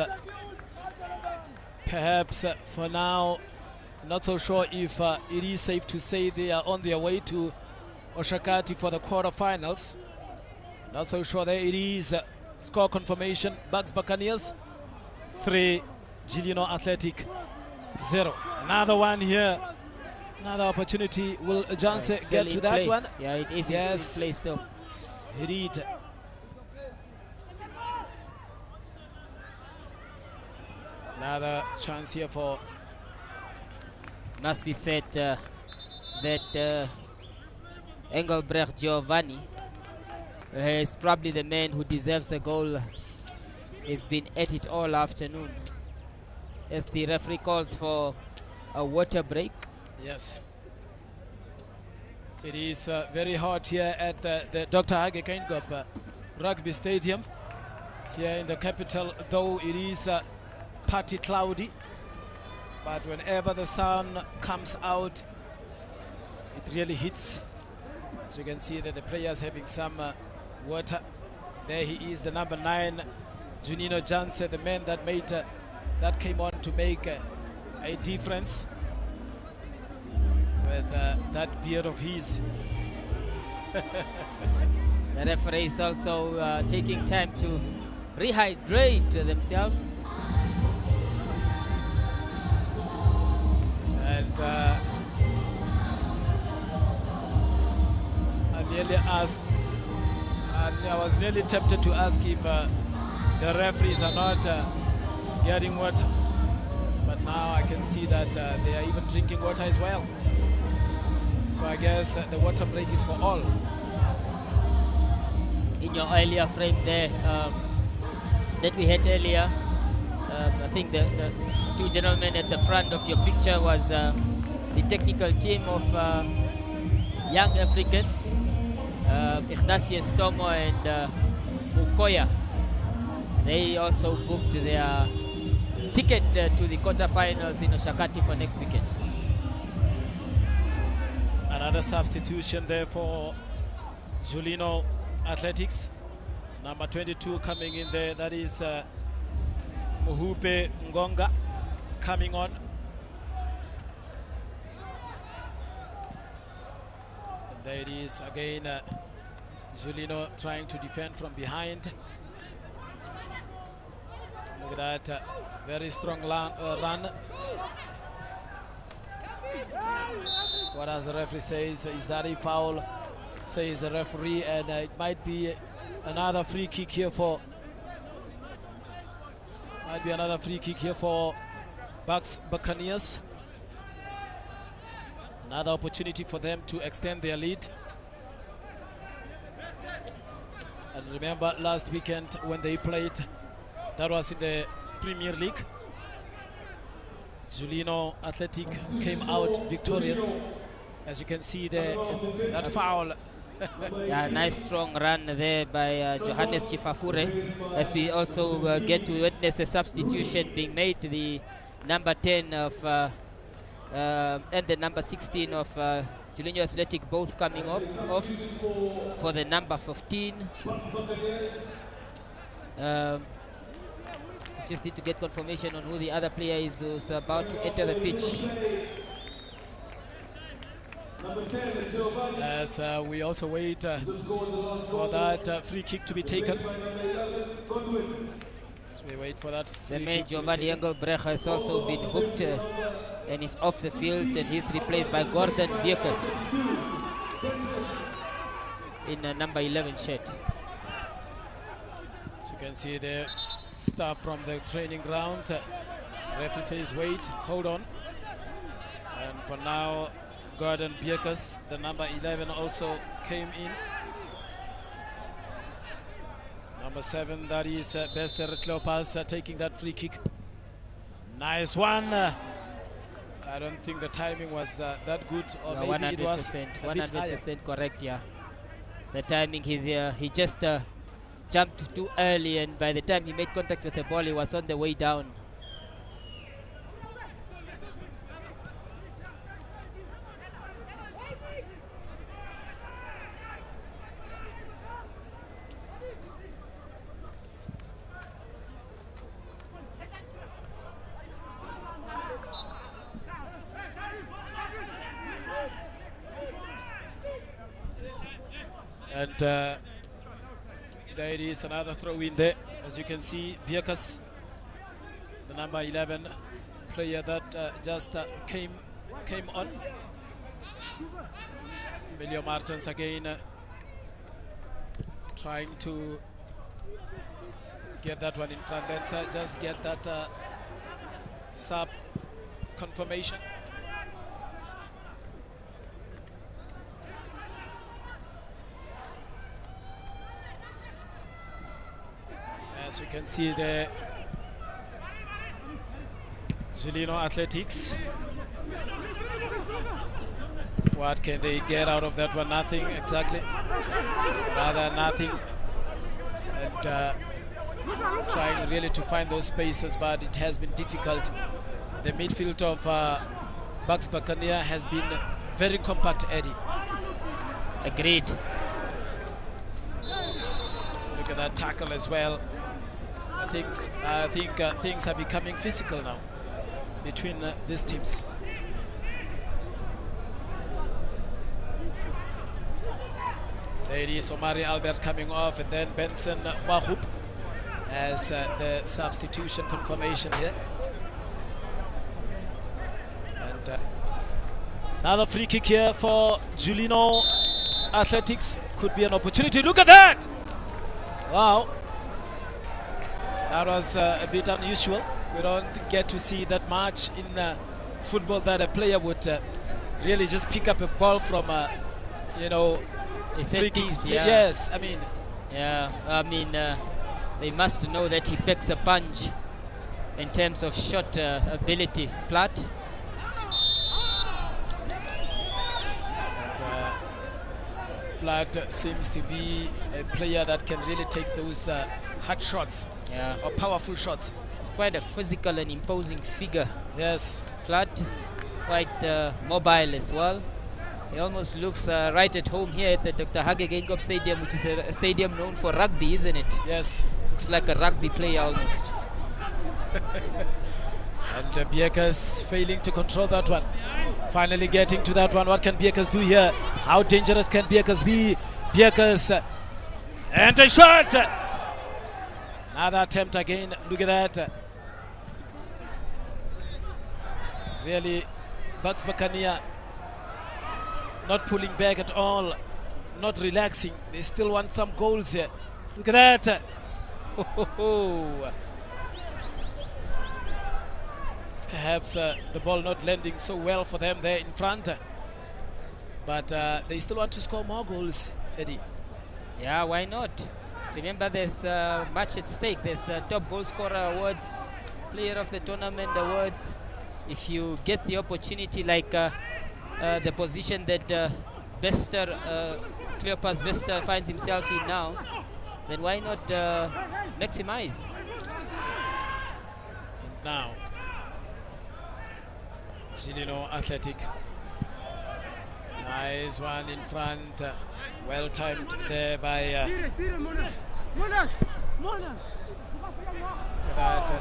Perhaps for now, not so sure if it is safe to say they are on their way to Oshakati for the quarterfinals. Not so sure there it is. Score confirmation, Buccaneers 3, Julinho Athletic 0. Another one here. Another opportunity. Will Janse get to that play. one? Yeah, it is yes. in play still. Indeed. Another chance here for... Must be said that Engelbrecht Giovanni is probably the man who deserves a goal. He's been at it all afternoon. as the referee calls for a water break. Yes. It is very hot here at the Dr. Hage Geingob Rugby Stadium here in the capital, though it is partly cloudy. But whenever the sun comes out, it really hits. So you can see that the players having some water. There he is, the number 9, Julinho Janse, the man that made that came on to make a difference with that beard of his. The referee is also taking time to rehydrate themselves. And I was nearly tempted to ask if the referees are not getting water, but now I can see that they are even drinking water as well. So I guess the water break is for all. In your earlier frame there that we had earlier, I think the two gentlemen at the front of your picture was the technical team of Young African, Ignatius Tomo and Mukoya. They also booked their ticket to the quarterfinals in Oshakati for next weekend. Another substitution there for Julinho Athletics. Number 22 coming in there, that is Muhupe Ngonga coming on. And there it is again, Julinho trying to defend from behind. Look at that, very strong run. What does the referee say? Is that a foul? Says the referee, and it might be another free kick here for Buccaneers. Another opportunity for them to extend their lead. And remember last weekend when they played, that was in the Premier League, Julinho Athletic came out victorious. As you can see there, that foul. Yeah, nice strong run there by Johannes Chifafure, as we also get to witness a substitution being made to the number 10 of and the number 16 of Julinho Athletic, both coming off for the number 15. Just need to get confirmation on who the other player is who's about to enter the pitch. As we also wait for that free kick to be taken. So we wait for that free the man kick Giovanni Engelbrecht has also been hooked and is off the field, and he's replaced by Gordon Bierkus in number 11 shirt. So you can see the stuff from the training ground. Referee says wait, hold on. And for now, Gordon Bierkus, the number 11, also came in. Number 7, that is Bester Klopas taking that free kick. Nice one. I don't think the timing was that good, or maybe it was 100% correct. Yeah, the timing, he just jumped too early, and by the time he made contact with the ball, he was on the way down. And there it is, another throw in there. As you can see, Bierkus, the number 11 player that just came on. Emilio Martins again trying to get that one in front. Let's just get that sub confirmation. As you can see there, Julinho Athletics. What can they get out of that one? Nothing, exactly. Rather nothing. And trying really to find those spaces, but it has been difficult. The midfield of Buccaneers has been very compact, Eddie. Agreed. Look at that tackle as well. I think things are becoming physical now between these teams. There it is, Omari Albert coming off, and then Benson Wahub as the substitution confirmation here. And another free kick here for Julinho Athletics. Could be an opportunity. Look at that! Wow. That was a bit unusual. We don't get to see that much in football, that a player would really just pick up a ball from, free kicks. Yeah. Yes, I mean. Yeah, I mean, they must know that he packs a punch in terms of shot ability. Platt. And Platt seems to be a player that can really take those hard shots, or powerful shots. It's quite a physical and imposing figure. Yes. Platt, quite mobile as well. He almost looks right at home here at the Dr. Hage Geingob Stadium, which is a stadium known for rugby, isn't it? Yes. Looks like a rugby player almost. And Bierkes failing to control that one. Finally getting to that one. What can Bierkes do here? How dangerous can Bierkes be? Bierkes and a shot! Another attempt again. Look at that. Really, Buccaneers not pulling back at all, not relaxing. They still want some goals here. Look at that. Perhaps the ball not landing so well for them there in front. But they still want to score more goals, Eddie. Yeah, why not? Remember, there's much at stake. There's top goal scorer awards, player of the tournament awards. If you get the opportunity, like the position that Cleopas Bester finds himself in now, then why not maximize? And now, Julinho Athletic. Nice one in front. Well timed there by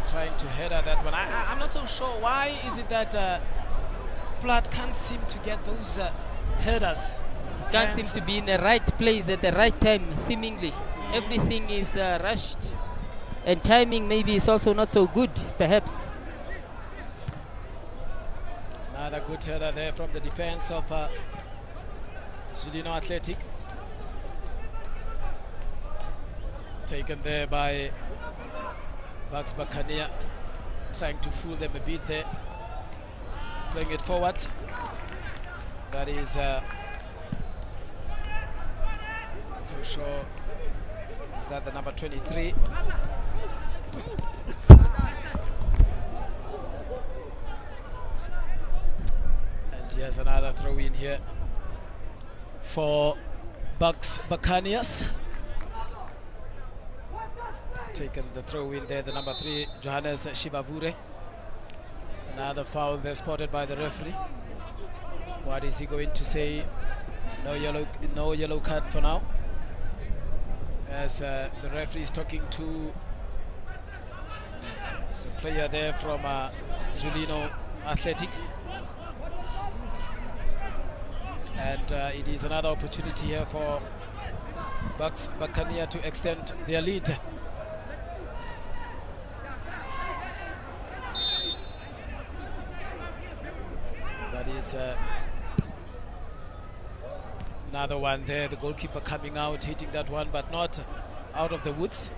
trying to header that one. I'm not so sure why is it that Platt can't seem to get those headers. Can't seem to be in the right place at the right time, seemingly. Everything is rushed, and timing maybe is also not so good, perhaps. Another good header there from the defense of Julinho Athletic. Taken there by Buccaneers, trying to fool them a bit there. Playing it forward. That is so sure. Is that the number 23? And here's another throw in here for Buccaneers. Taken the throw in there, the number 3, Johannes Shivavure. Another foul there spotted by the referee. What is he going to say? No yellow card for now. As the referee is talking to the player there from Julinho Athletic. And it is another opportunity here for Buccaneers to extend their lead. That is another one there. The goalkeeper coming out, hitting that one, but not out of the woods.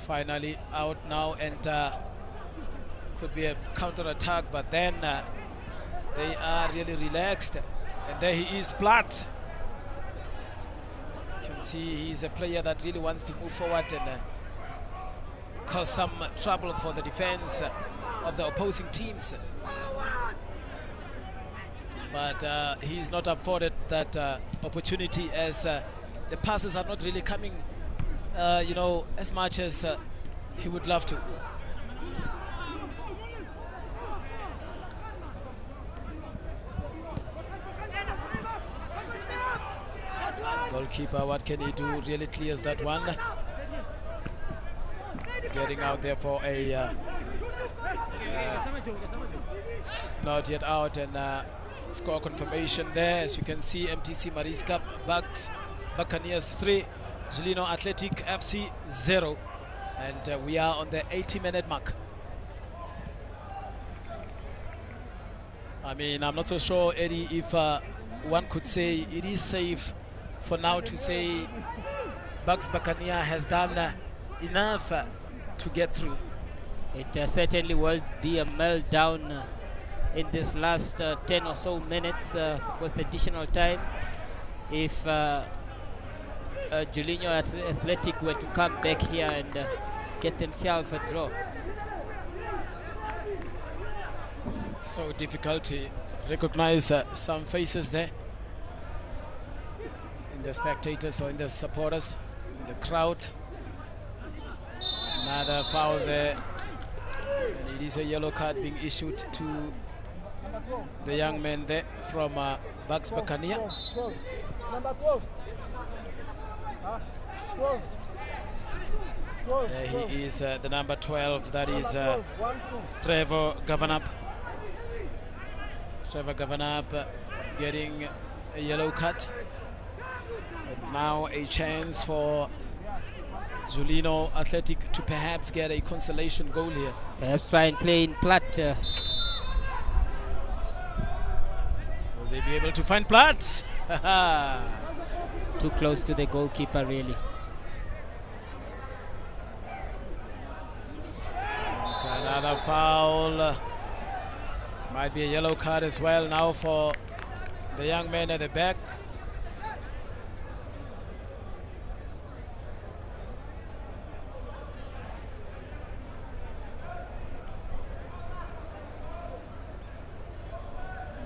Finally out now, and could be a counter-attack, but then they are really relaxed. And there he is, Platt. You can see he's a player that really wants to move forward and cause some trouble for the defense. of the opposing teams. But he's not afforded that opportunity, as the passes are not really coming, as much as he would love to. Goalkeeper, what can he do? Really clears that one. Getting out there for a not yet out, and score confirmation there. As you can see, MTC MARIS Cup, Buccaneers 3, Julinho Athletic FC 0. And we are on the 80-minute mark. I mean, I'm not so sure, Eddie, if one could say it is safe for now to say Buccaneer has done enough to get through. It certainly will be a meltdown in this last 10 or so minutes with additional time. If Julinho Athletic were to come back here and get themselves a draw. So difficult to recognize some faces there in the spectators or in the supporters, in the crowd. Another foul there, and it is a yellow card being issued to the young man there from Buccaneer. There he is, the number 12, that is Trevor Gavanap. Trevor Gavanap getting a yellow card. And now a chance for Julinho Athletic to perhaps get a consolation goal here. Perhaps try and play in Platt. Will they be able to find Platt? Too close to the goalkeeper, really. And another foul. Might be a yellow card as well now for the young man at the back.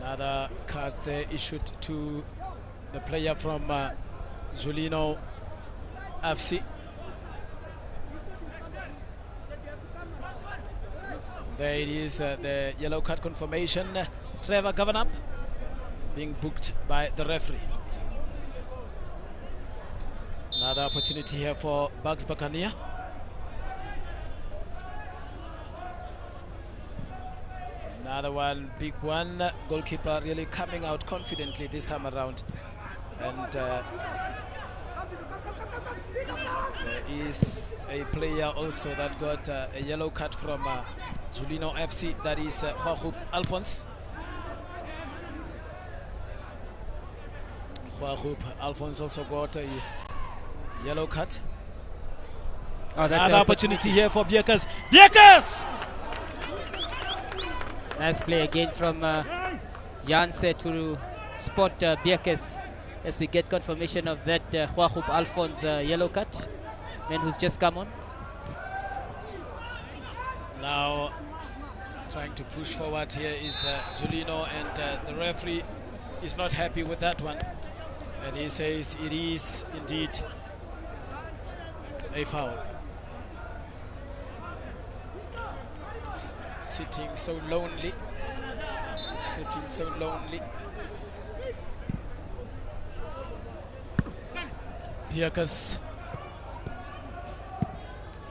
Another card there issued to the player from Julinho FC. There it is, the yellow card confirmation. Trevor Gavanap being booked by the referee. Another opportunity here for Buccaneer. Another one, big one. Goalkeeper really coming out confidently this time around. And there is a player also that got a yellow card from Julinho FC, that is Julinho Alphonse. Julinho Alphonse also got a yellow card. Oh, that's another opportunity here for Bieckers. Bieckers! Nice play again from Janse to spot Bieckers, as we get confirmation of that Julinho Alphonse yellow card, man who's just come on. Now trying to push forward here is Julinho, and the referee is not happy with that one, and he says it is indeed a foul. Sitting so lonely, sitting so lonely. Bieckers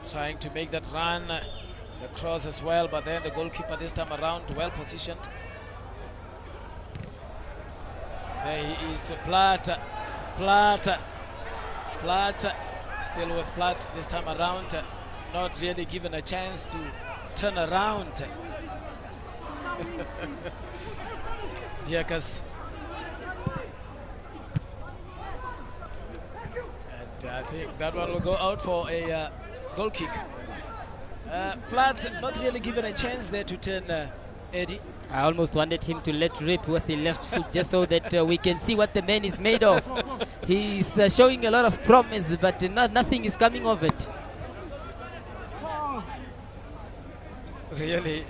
trying to make that run, the cross as well, but then the goalkeeper this time around well positioned. There he is, Platt, still with Platt this time around, not really given a chance to turn around. Bieckers. And I think that one will go out for a goal kick. Platt not really given a chance there to turn, Eddie. I almost wanted him to let rip with the left foot just so that we can see what the man is made of. He's showing a lot of promise, but nothing is coming of it. Really,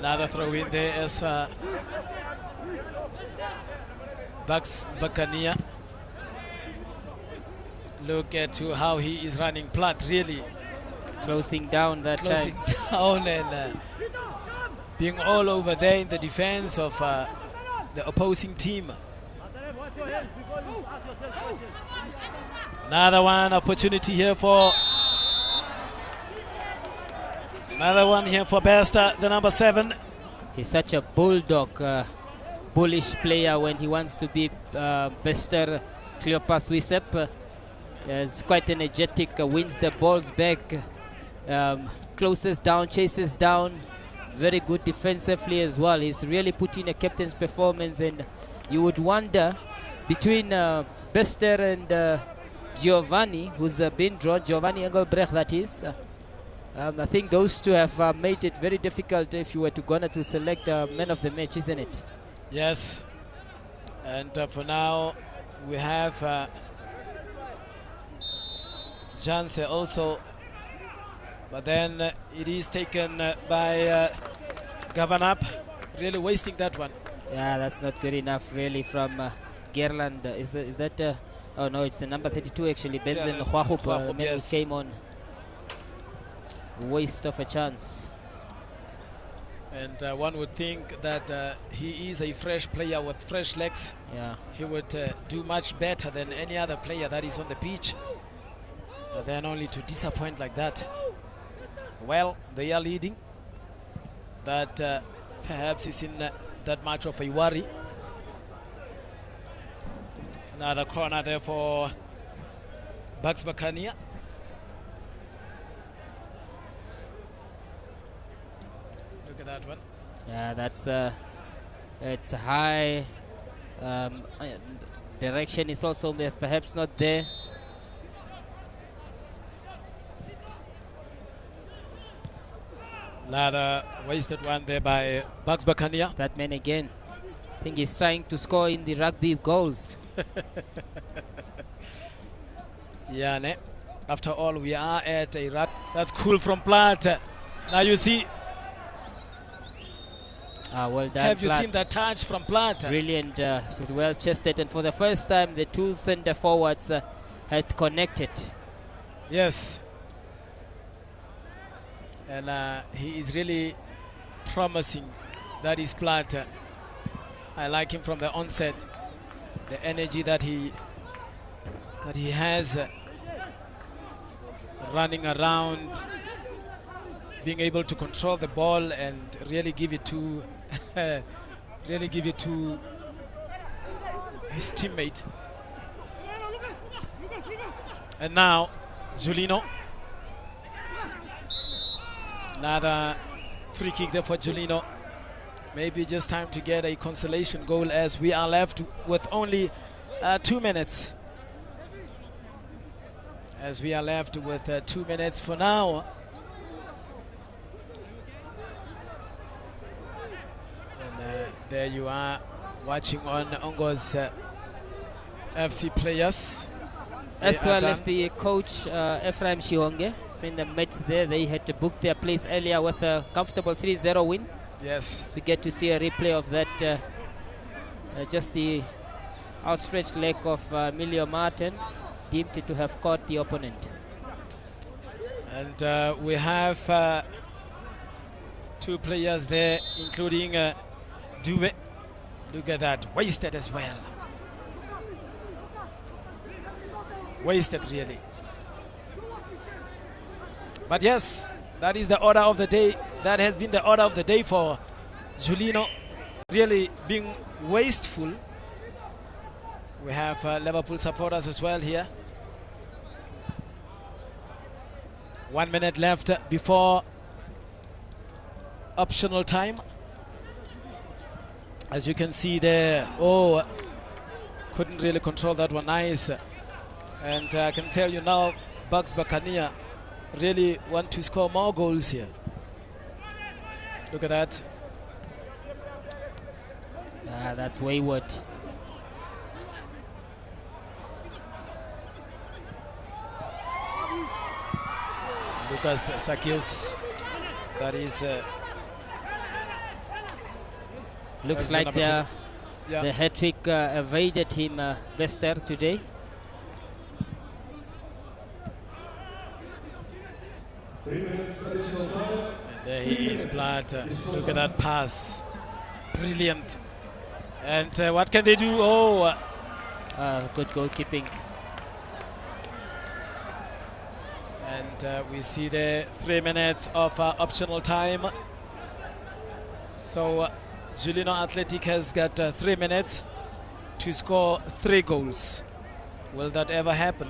Another throw in there as Buccaneers. Look at how he is running. Platt really closing down that closing time. down and being all over there in the defense of the opposing team. Another one opportunity here for Besta, the number 7. He's such a bulldog, bullish player when he wants to be Bester Cleopas Wisep. Is quite energetic, wins the balls back, closes down, chases down, very good defensively as well. He's really put in a captain's performance, and you would wonder between Bester and Giovanni, who's been drawn, Giovanni Engelbrecht that is. I think those two have made it very difficult if you were to select a man of the match, isn't it? Yes, and for now we have Janse also, but then it is taken by Gavanap, really wasting that one. Yeah, that's not good enough really from Gerland. Is that oh no, it's the number 32 actually, Benzen Hwahup, yes. Came on. Waste of a chance. And one would think that he is a fresh player with fresh legs. Yeah, he would do much better than any other player that is on the pitch. Then only to disappoint like that. Well, they are leading. That perhaps is in that much of a worry. Another corner there for Buccaneers. Look at that one. Yeah, that's it's high. Direction is also perhaps not there. Another wasted one there by Buccaneers. That man again. I think he's trying to score in the rugby goals. Yeah, ne? After all, we are at a rugby. That's cool from Platt. Now you see. Well done. Have you Platt. seen that touch from Platt? Brilliant, well chested, and for the first time, the two centre forwards had connected. Yes. And he is really promising. That is Platt. I like him from the onset. The energy that he has, running around, being able to control the ball and really give it to his teammate. And now Julinho. Another free kick there for Julinho. Maybe just time to get a consolation goal as we are left with only 2 minutes. As we are left with 2 minutes for now. And there you are watching on Ongo's FC players. As well as the coach Ephraim Shihonge. In the match there, they had to book their place earlier with a comfortable 3-0 win. Yes. So we get to see a replay of that. Just the outstretched leg of Emilio Martin deemed to have caught the opponent. And we have 2 players there, including Dube. Look at that, wasted as well. Wasted really. But yes, that is the order of the day. That has been the order of the day for Julinho, really being wasteful. We have Liverpool supporters as well here. 1 minute left before optional time. As you can see there, couldn't really control that one. Nice. And I can tell you now, Buccaneers really want to score more goals here. Look at that. That's wayward. Lucas Sakios, that is Looks like the hat-trick evaded him, Bester, today. And there he is, Blood. Look at that pass. Brilliant. And what can they do? Oh, good goalkeeping. And we see the 3 minutes of optional time. So Julinho Athletic has got 3 minutes to score 3 goals. Will that ever happen?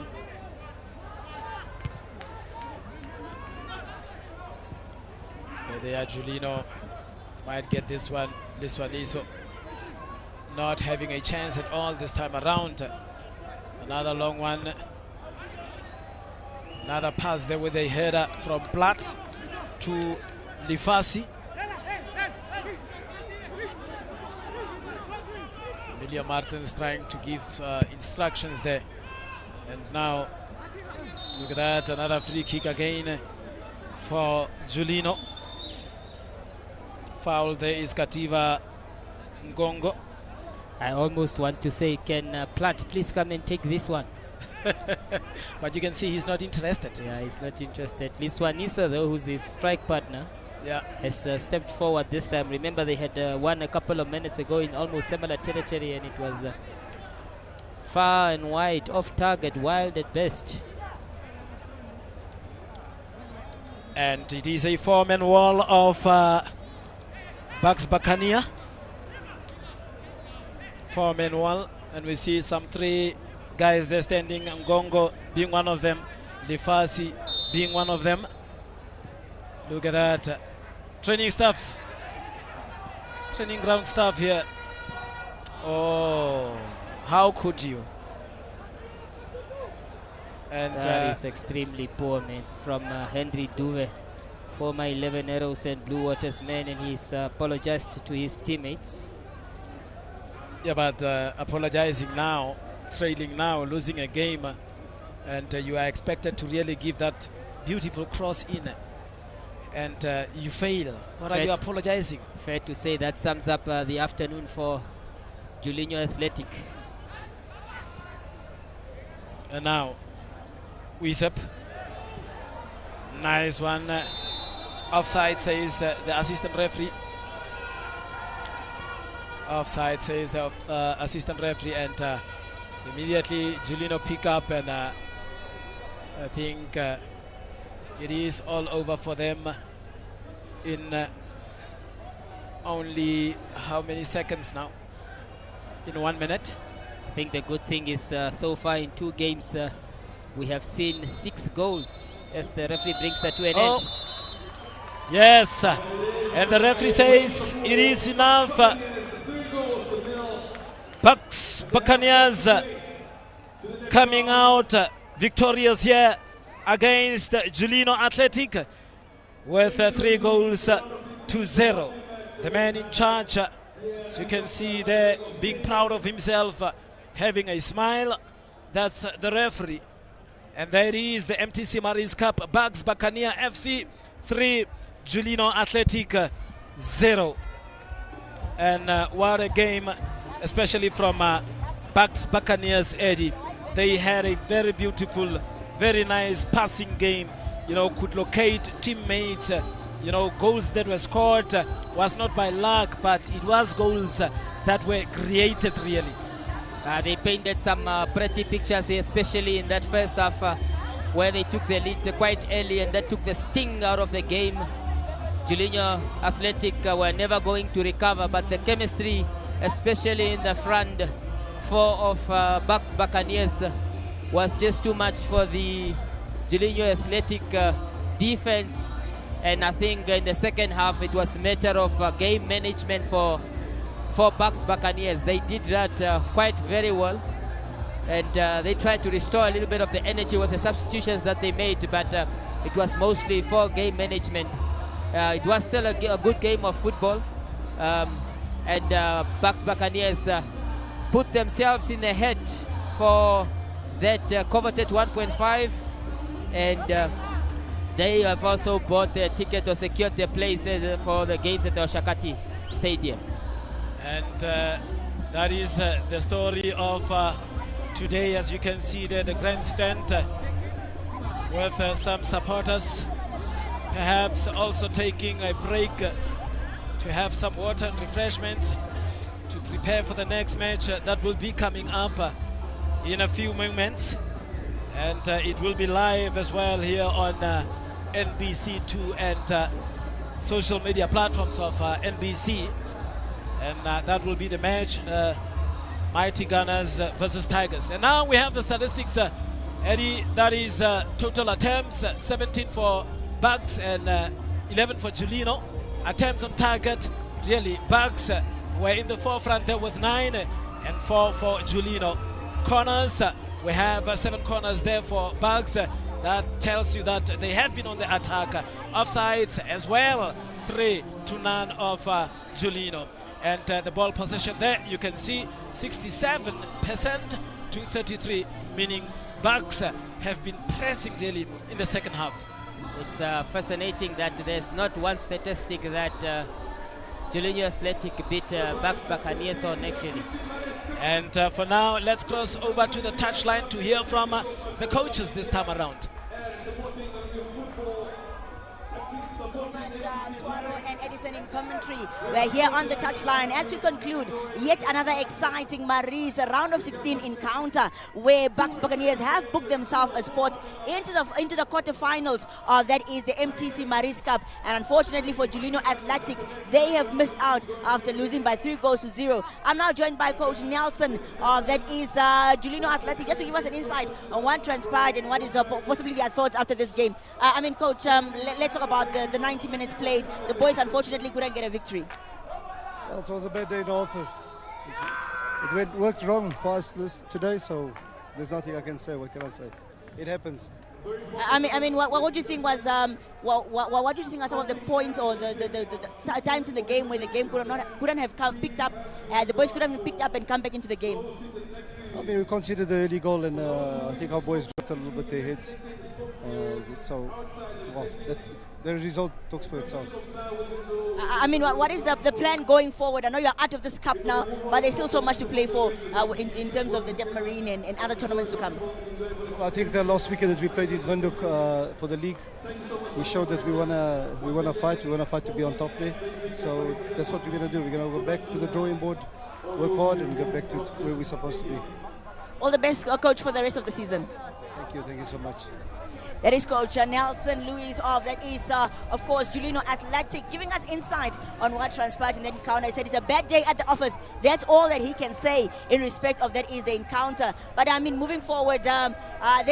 Okay, there Julinho might get this one. This one is not having a chance at all this time around. Another long one. Another pass there with a header from Platt to Lifasi. Emilio Martins trying to give instructions there. And now, look at that, another free kick again for Julinho. Foul there is Kativa Ngongo. I almost want to say, can Platt please come and take this one? But you can see he's not interested. Yeah, he's not interested. Liswanisa, though, who's his strike partner, has stepped forward this time. Remember, they had won a couple of minutes ago in almost similar territory, and it was far and wide, off target, wild at best. And it is a 4-man wall of Bucks Buccaneer. 4-man wall, and we see some 3 guys there standing, Ngongo being one of them, Lifasi being one of them. Look at that. Training stuff. Training ground stuff here. Oh, how could you? And that is extremely poor, man, from Henry Duve, former 11 Arrows and Blue Waters man, and he's apologized to his teammates. Yeah, but apologizing now, trailing now, losing a game, and you are expected to really give that beautiful cross in, and you fail. What are you apologizing? Fair to say that sums up the afternoon for Julinho Athletic. And now, Wisep. Nice one. Offside, says the assistant referee. Offside, says the assistant referee, and immediately Julinho pick up, and I think it is all over for them in only how many seconds now? In 1 minute. I think the good thing is so far in 2 games we have seen 6 goals as the referee brings that to an end. Yes, and the referee says it is enough. Bucks Buccaneers coming out victorious here against Julinho Athletic with 3 goals to 0. The man in charge, as you can see there, being proud of himself, having a smile. That's the referee. And there is the MTC MARIS Cup. Bucks Buccaneer FC 3, Julinho Athletic 0. And what a game, especially from Bucks Buccaneers, Eddie. They had a very beautiful, very nice passing game. You know, could locate teammates. You know, goals that were scored was not by luck, but it was goals that were created really. They painted some pretty pictures here, especially in that first half where they took the lead quite early, and that took the sting out of the game. Julinho Athletic were never going to recover, but the chemistry, especially in the front 4 of Bucks Buccaneers, was just too much for the Julinho Athletic defense. And I think in the second half it was a matter of game management for Bucks Buccaneers. They did that quite very well, and they tried to restore a little bit of the energy with the substitutions that they made, but it was mostly for game management. It was still a good game of football, and Bucks Buccaneers put themselves in ahead for that coveted 1.5, and they have also bought their ticket or secured their place for the games at the Oshakati Stadium. And that is the story of today. As you can see there, the grandstand with some supporters perhaps also taking a break to have some water and refreshments to prepare for the next match that will be coming up in a few moments. And it will be live as well here on NBC2 and social media platforms of NBC. And that will be the match, Mighty Gunners versus Tigers. And now we have the statistics, Eddie. That is total attempts, 17 for Bucks and 11 for Julinho. Attempts on target, really, Bucks were in the forefront there with 9 and 4 for Julinho. Corners, we have 7 corners there for Bucks. That tells you that they have been on the attack. Offsides as well, 3 to none of Julinho. And the ball possession there, you can see 67% to 33, meaning Bucks have been pressing really in the second half. It's fascinating that there's not one statistic that Julinho Athletic beat Bucks Buccaneers on actually. And for now, let's cross over to the touchline to hear from the coaches this time around. And Edison in commentary. We're here on the touchline as we conclude yet another exciting MARIS round of 16 encounter where Bucks Buccaneers have booked themselves a spot into the quarterfinals of that is the MTC MARIS Cup. And unfortunately for Julinho Athletic, they have missed out after losing by 3-0. I'm now joined by Coach Nelson of that is Julinho Athletic, just to give us an insight on what transpired and what is possibly their thoughts after this game. Coach, let's talk about the 90 minutes played. The boys unfortunately couldn't get a victory. Well, it was a bad day in the office. It worked wrong for us today, so there's nothing I can say. What can I say? It happens. What do you think was what do you think are some of the points or the times in the game where the game couldn't have picked up? The boys couldn't have picked up and come back into the game. We considered the early goal, and I think our boys dropped a little bit their heads. The result talks for itself. What is the plan going forward? I know you're out of this cup now, but there's still so much to play for in terms of the Dep Marine and other tournaments to come. I think the last weekend that we played in Windhoek for the league, we showed that we wanna fight. We wanna fight to be on top there. So that's what we're gonna do. We're gonna go back to the drawing board, work hard, and get back to where we're supposed to be. All the best, Coach, for the rest of the season. Thank you so much. That is Coach Nelson Lewis of that is, of course, Julinho Athletic, giving us insight on what transpired in that encounter. He said it's a bad day at the office. That's all that he can say in respect of that is the encounter. But moving forward, there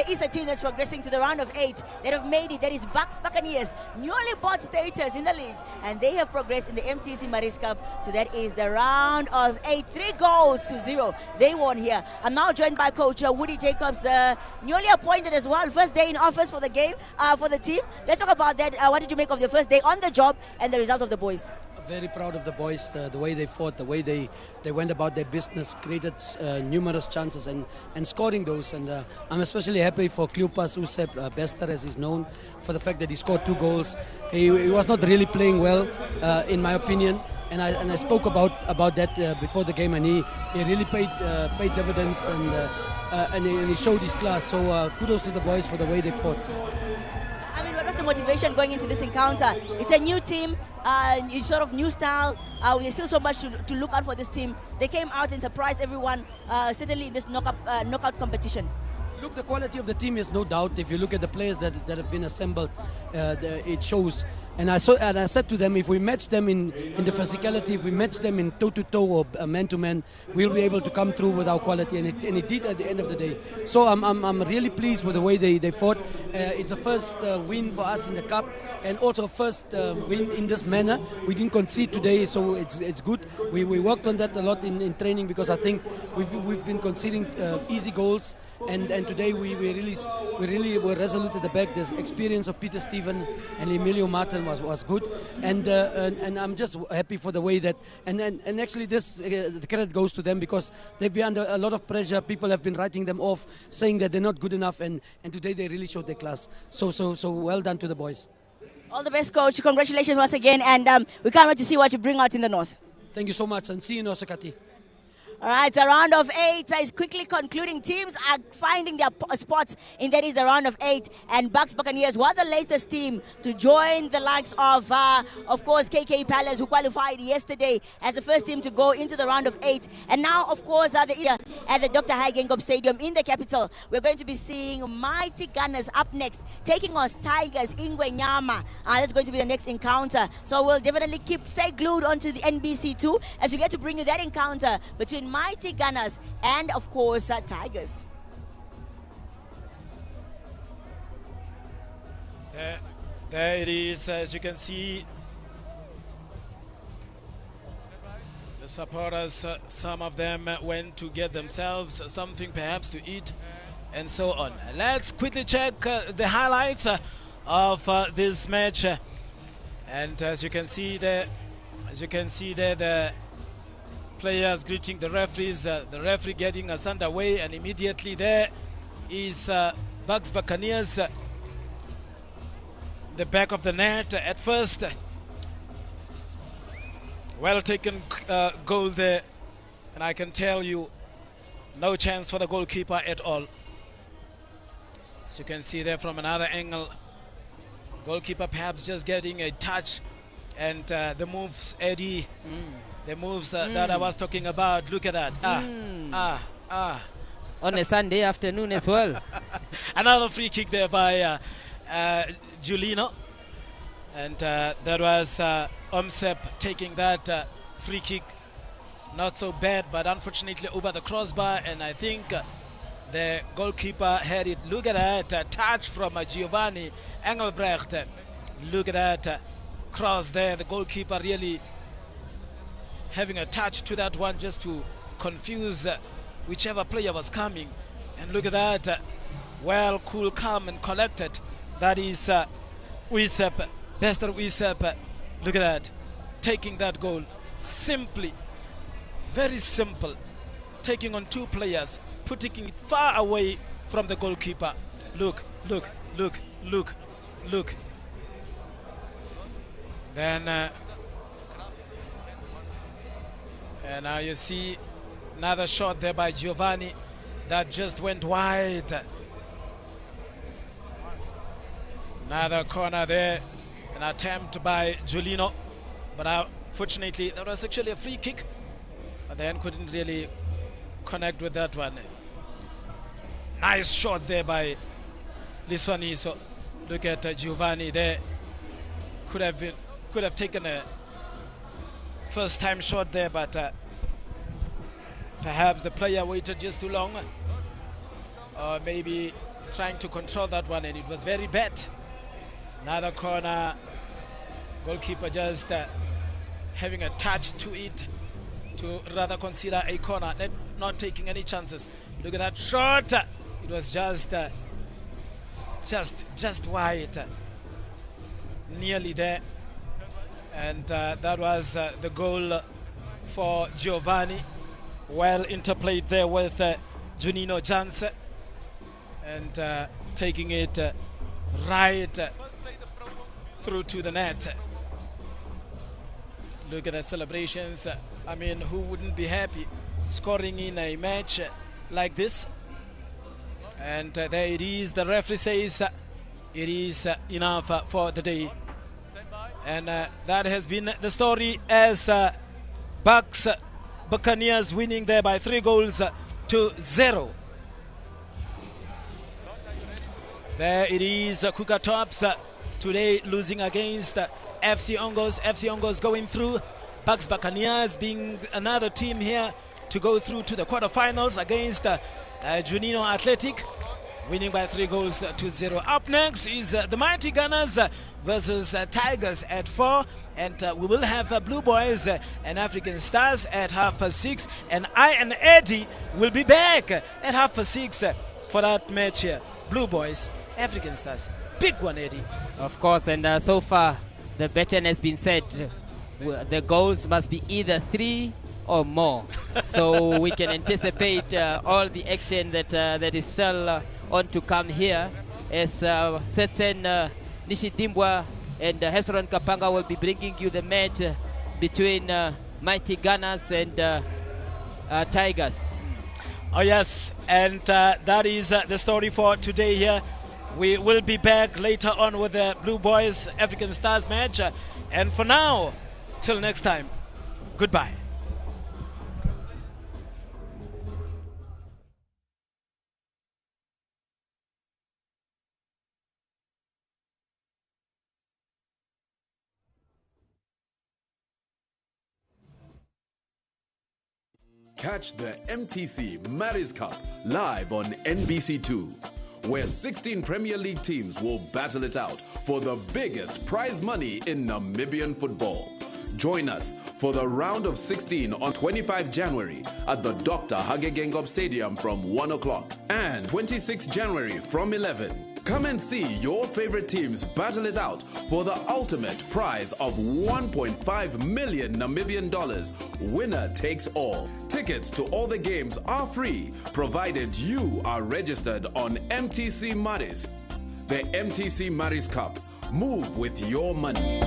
is a team that's progressing to the round of 8 that have made it. That is Bucks Buccaneers, newly bought status in the league, and they have progressed in the MTC MARIS Cup to that is the round of 8, 3-0. They won here. I'm now joined by Coach Woody Jacobs, the newly appointed as well, first day in office for the game, for the team. Let's talk about that. What did you make of your first day on the job and the result of the boys? Very proud of the boys, the way they fought, the way they went about their business, created numerous chances and scoring those. And I'm especially happy for Cleopas Usep Bester, as he's known, for the fact that he scored 2 goals. He was not really playing well, in my opinion. And I spoke about that before the game, and he really paid dividends, and he showed his class. So kudos to the boys for the way they fought. What was the motivation going into this encounter? It's a new team, sort of new style. There's still so much to look out for this team. They came out and surprised everyone, certainly in this knockout competition. Look, the quality of the team is no doubt. If you look at the players that have been assembled, it shows. And I said to them, if we match them in the physicality, if we match them in toe-to-toe or man-to-man, we'll be able to come through with our quality, and it did at the end of the day. So I'm really pleased with the way they fought. It's a first win for us in the cup, and also first win in this manner. We didn't concede today, so it's good. We worked on that a lot in training, because I think we've been conceding easy goals, and today we really were resolute at the back. The experience of Peter Steven and Emilio Martin was good, and I'm just happy for the way that and actually this the credit goes to them, because they've been under a lot of pressure. People have been writing them off, saying that they're not good enough, and today they really showed their class. So well done to the boys. All the best, Coach. Congratulations once again, and we can't wait to see what you bring out in the north. Thank you so much, and see you in Osakati. All right, a round of 8 is quickly concluding. Teams are finding their spots in that is the round of 8. And Buccaneers were the latest team to join the likes of course, KK Palace, who qualified yesterday as the first team to go into the round of 8. And now, of course, at the Dr. Hagenkob Stadium in the capital, we're going to be seeing Mighty Gunners up next, taking on Tigers Ingwe Nyama. That's going to be the next encounter. So we'll definitely stay glued onto the NBC2 as we get to bring you that encounter between Mighty Gunners and, of course, Tigers. There it is, as you can see. The supporters, some of them went to get themselves something perhaps to eat and so on. Let's quickly check the highlights of this match. And as you can see there, the players greeting the referees, the referee getting us underway, and immediately there is Buccaneers, the back of the net at first. Well taken goal there, and I can tell you, no chance for the goalkeeper at all. As you can see there from another angle, goalkeeper perhaps just getting a touch, and the moves, Eddie. The moves that I was talking about, look at that. On a Sunday afternoon as well. Another free kick there by Julinho. And that was Omsep taking that free kick. Not so bad, but unfortunately over the crossbar. And I think the goalkeeper had it. Look at that touch from Giovanni Engelbrecht. Look at that cross there. The goalkeeper really having a touch to that one just to confuse whichever player was coming. And look at that, well, cool, calm and collected. That is Uisep, Bester Uisep. Look at that, taking that goal. Simply, very simple, taking on 2 players, putting it far away from the goalkeeper. Look. Then and now you see another shot there by Giovanni that just went wide. Another corner there, an attempt by Julinho, but fortunately that was actually a free kick, but then couldn't really connect with that one. Nice shot there by Liswaniso. Look at Giovanni there. Could have taken a first time shot there, but perhaps the player waited just too long, or maybe trying to control that one, and it was very bad. Another corner, goalkeeper just having a touch to it to rather consider a corner, not taking any chances. Look at that shot. It was just wide, nearly there. And that was the goal for Giovanni. Well interplayed there with Juninho Janse, and taking it right through to the net. Look at the celebrations. I mean, who wouldn't be happy scoring in a match like this? And there it is. The referee says it is enough for the day. And that has been the story, as Buccaneers winning there by 3-0. There it is, Kuka Tops today losing against FC Ongos. FC Ongos going through. Buccaneers being another team here to go through to the quarterfinals against Juninho Athletic, winning by 3-0. Up next is the Mighty Gunners versus Tigers at 4, and we will have Blue Boys and African Stars at 6:30, and I and Eddie will be back at 6:30 for that match here. Blue Boys, African Stars, big one, Eddie. Of course, and so far the baton has been set. The goals must be either 3 or more, so we can anticipate all the action that is still on to come here, as Setsen Nishidimbwa and Hesron Kapanga will be bringing you the match between mighty Gunners and Tigers. Oh yes, and that is the story for today here. We will be back later on with the Blue Boys African Stars match. And for now, till next time, goodbye. Catch the MTC MARIS Cup live on NBC2, where 16 Premier League teams will battle it out for the biggest prize money in Namibian football. Join us for the round of 16 on 25 January at the Dr. Hage Geingob Stadium from 1 o'clock and 26 January from 11. Come and see your favorite teams battle it out for the ultimate prize of 1.5 million Namibian dollars. Winner takes all. Tickets to all the games are free, provided you are registered on MTC MARIS. The MTC MARIS Cup. Move with your money.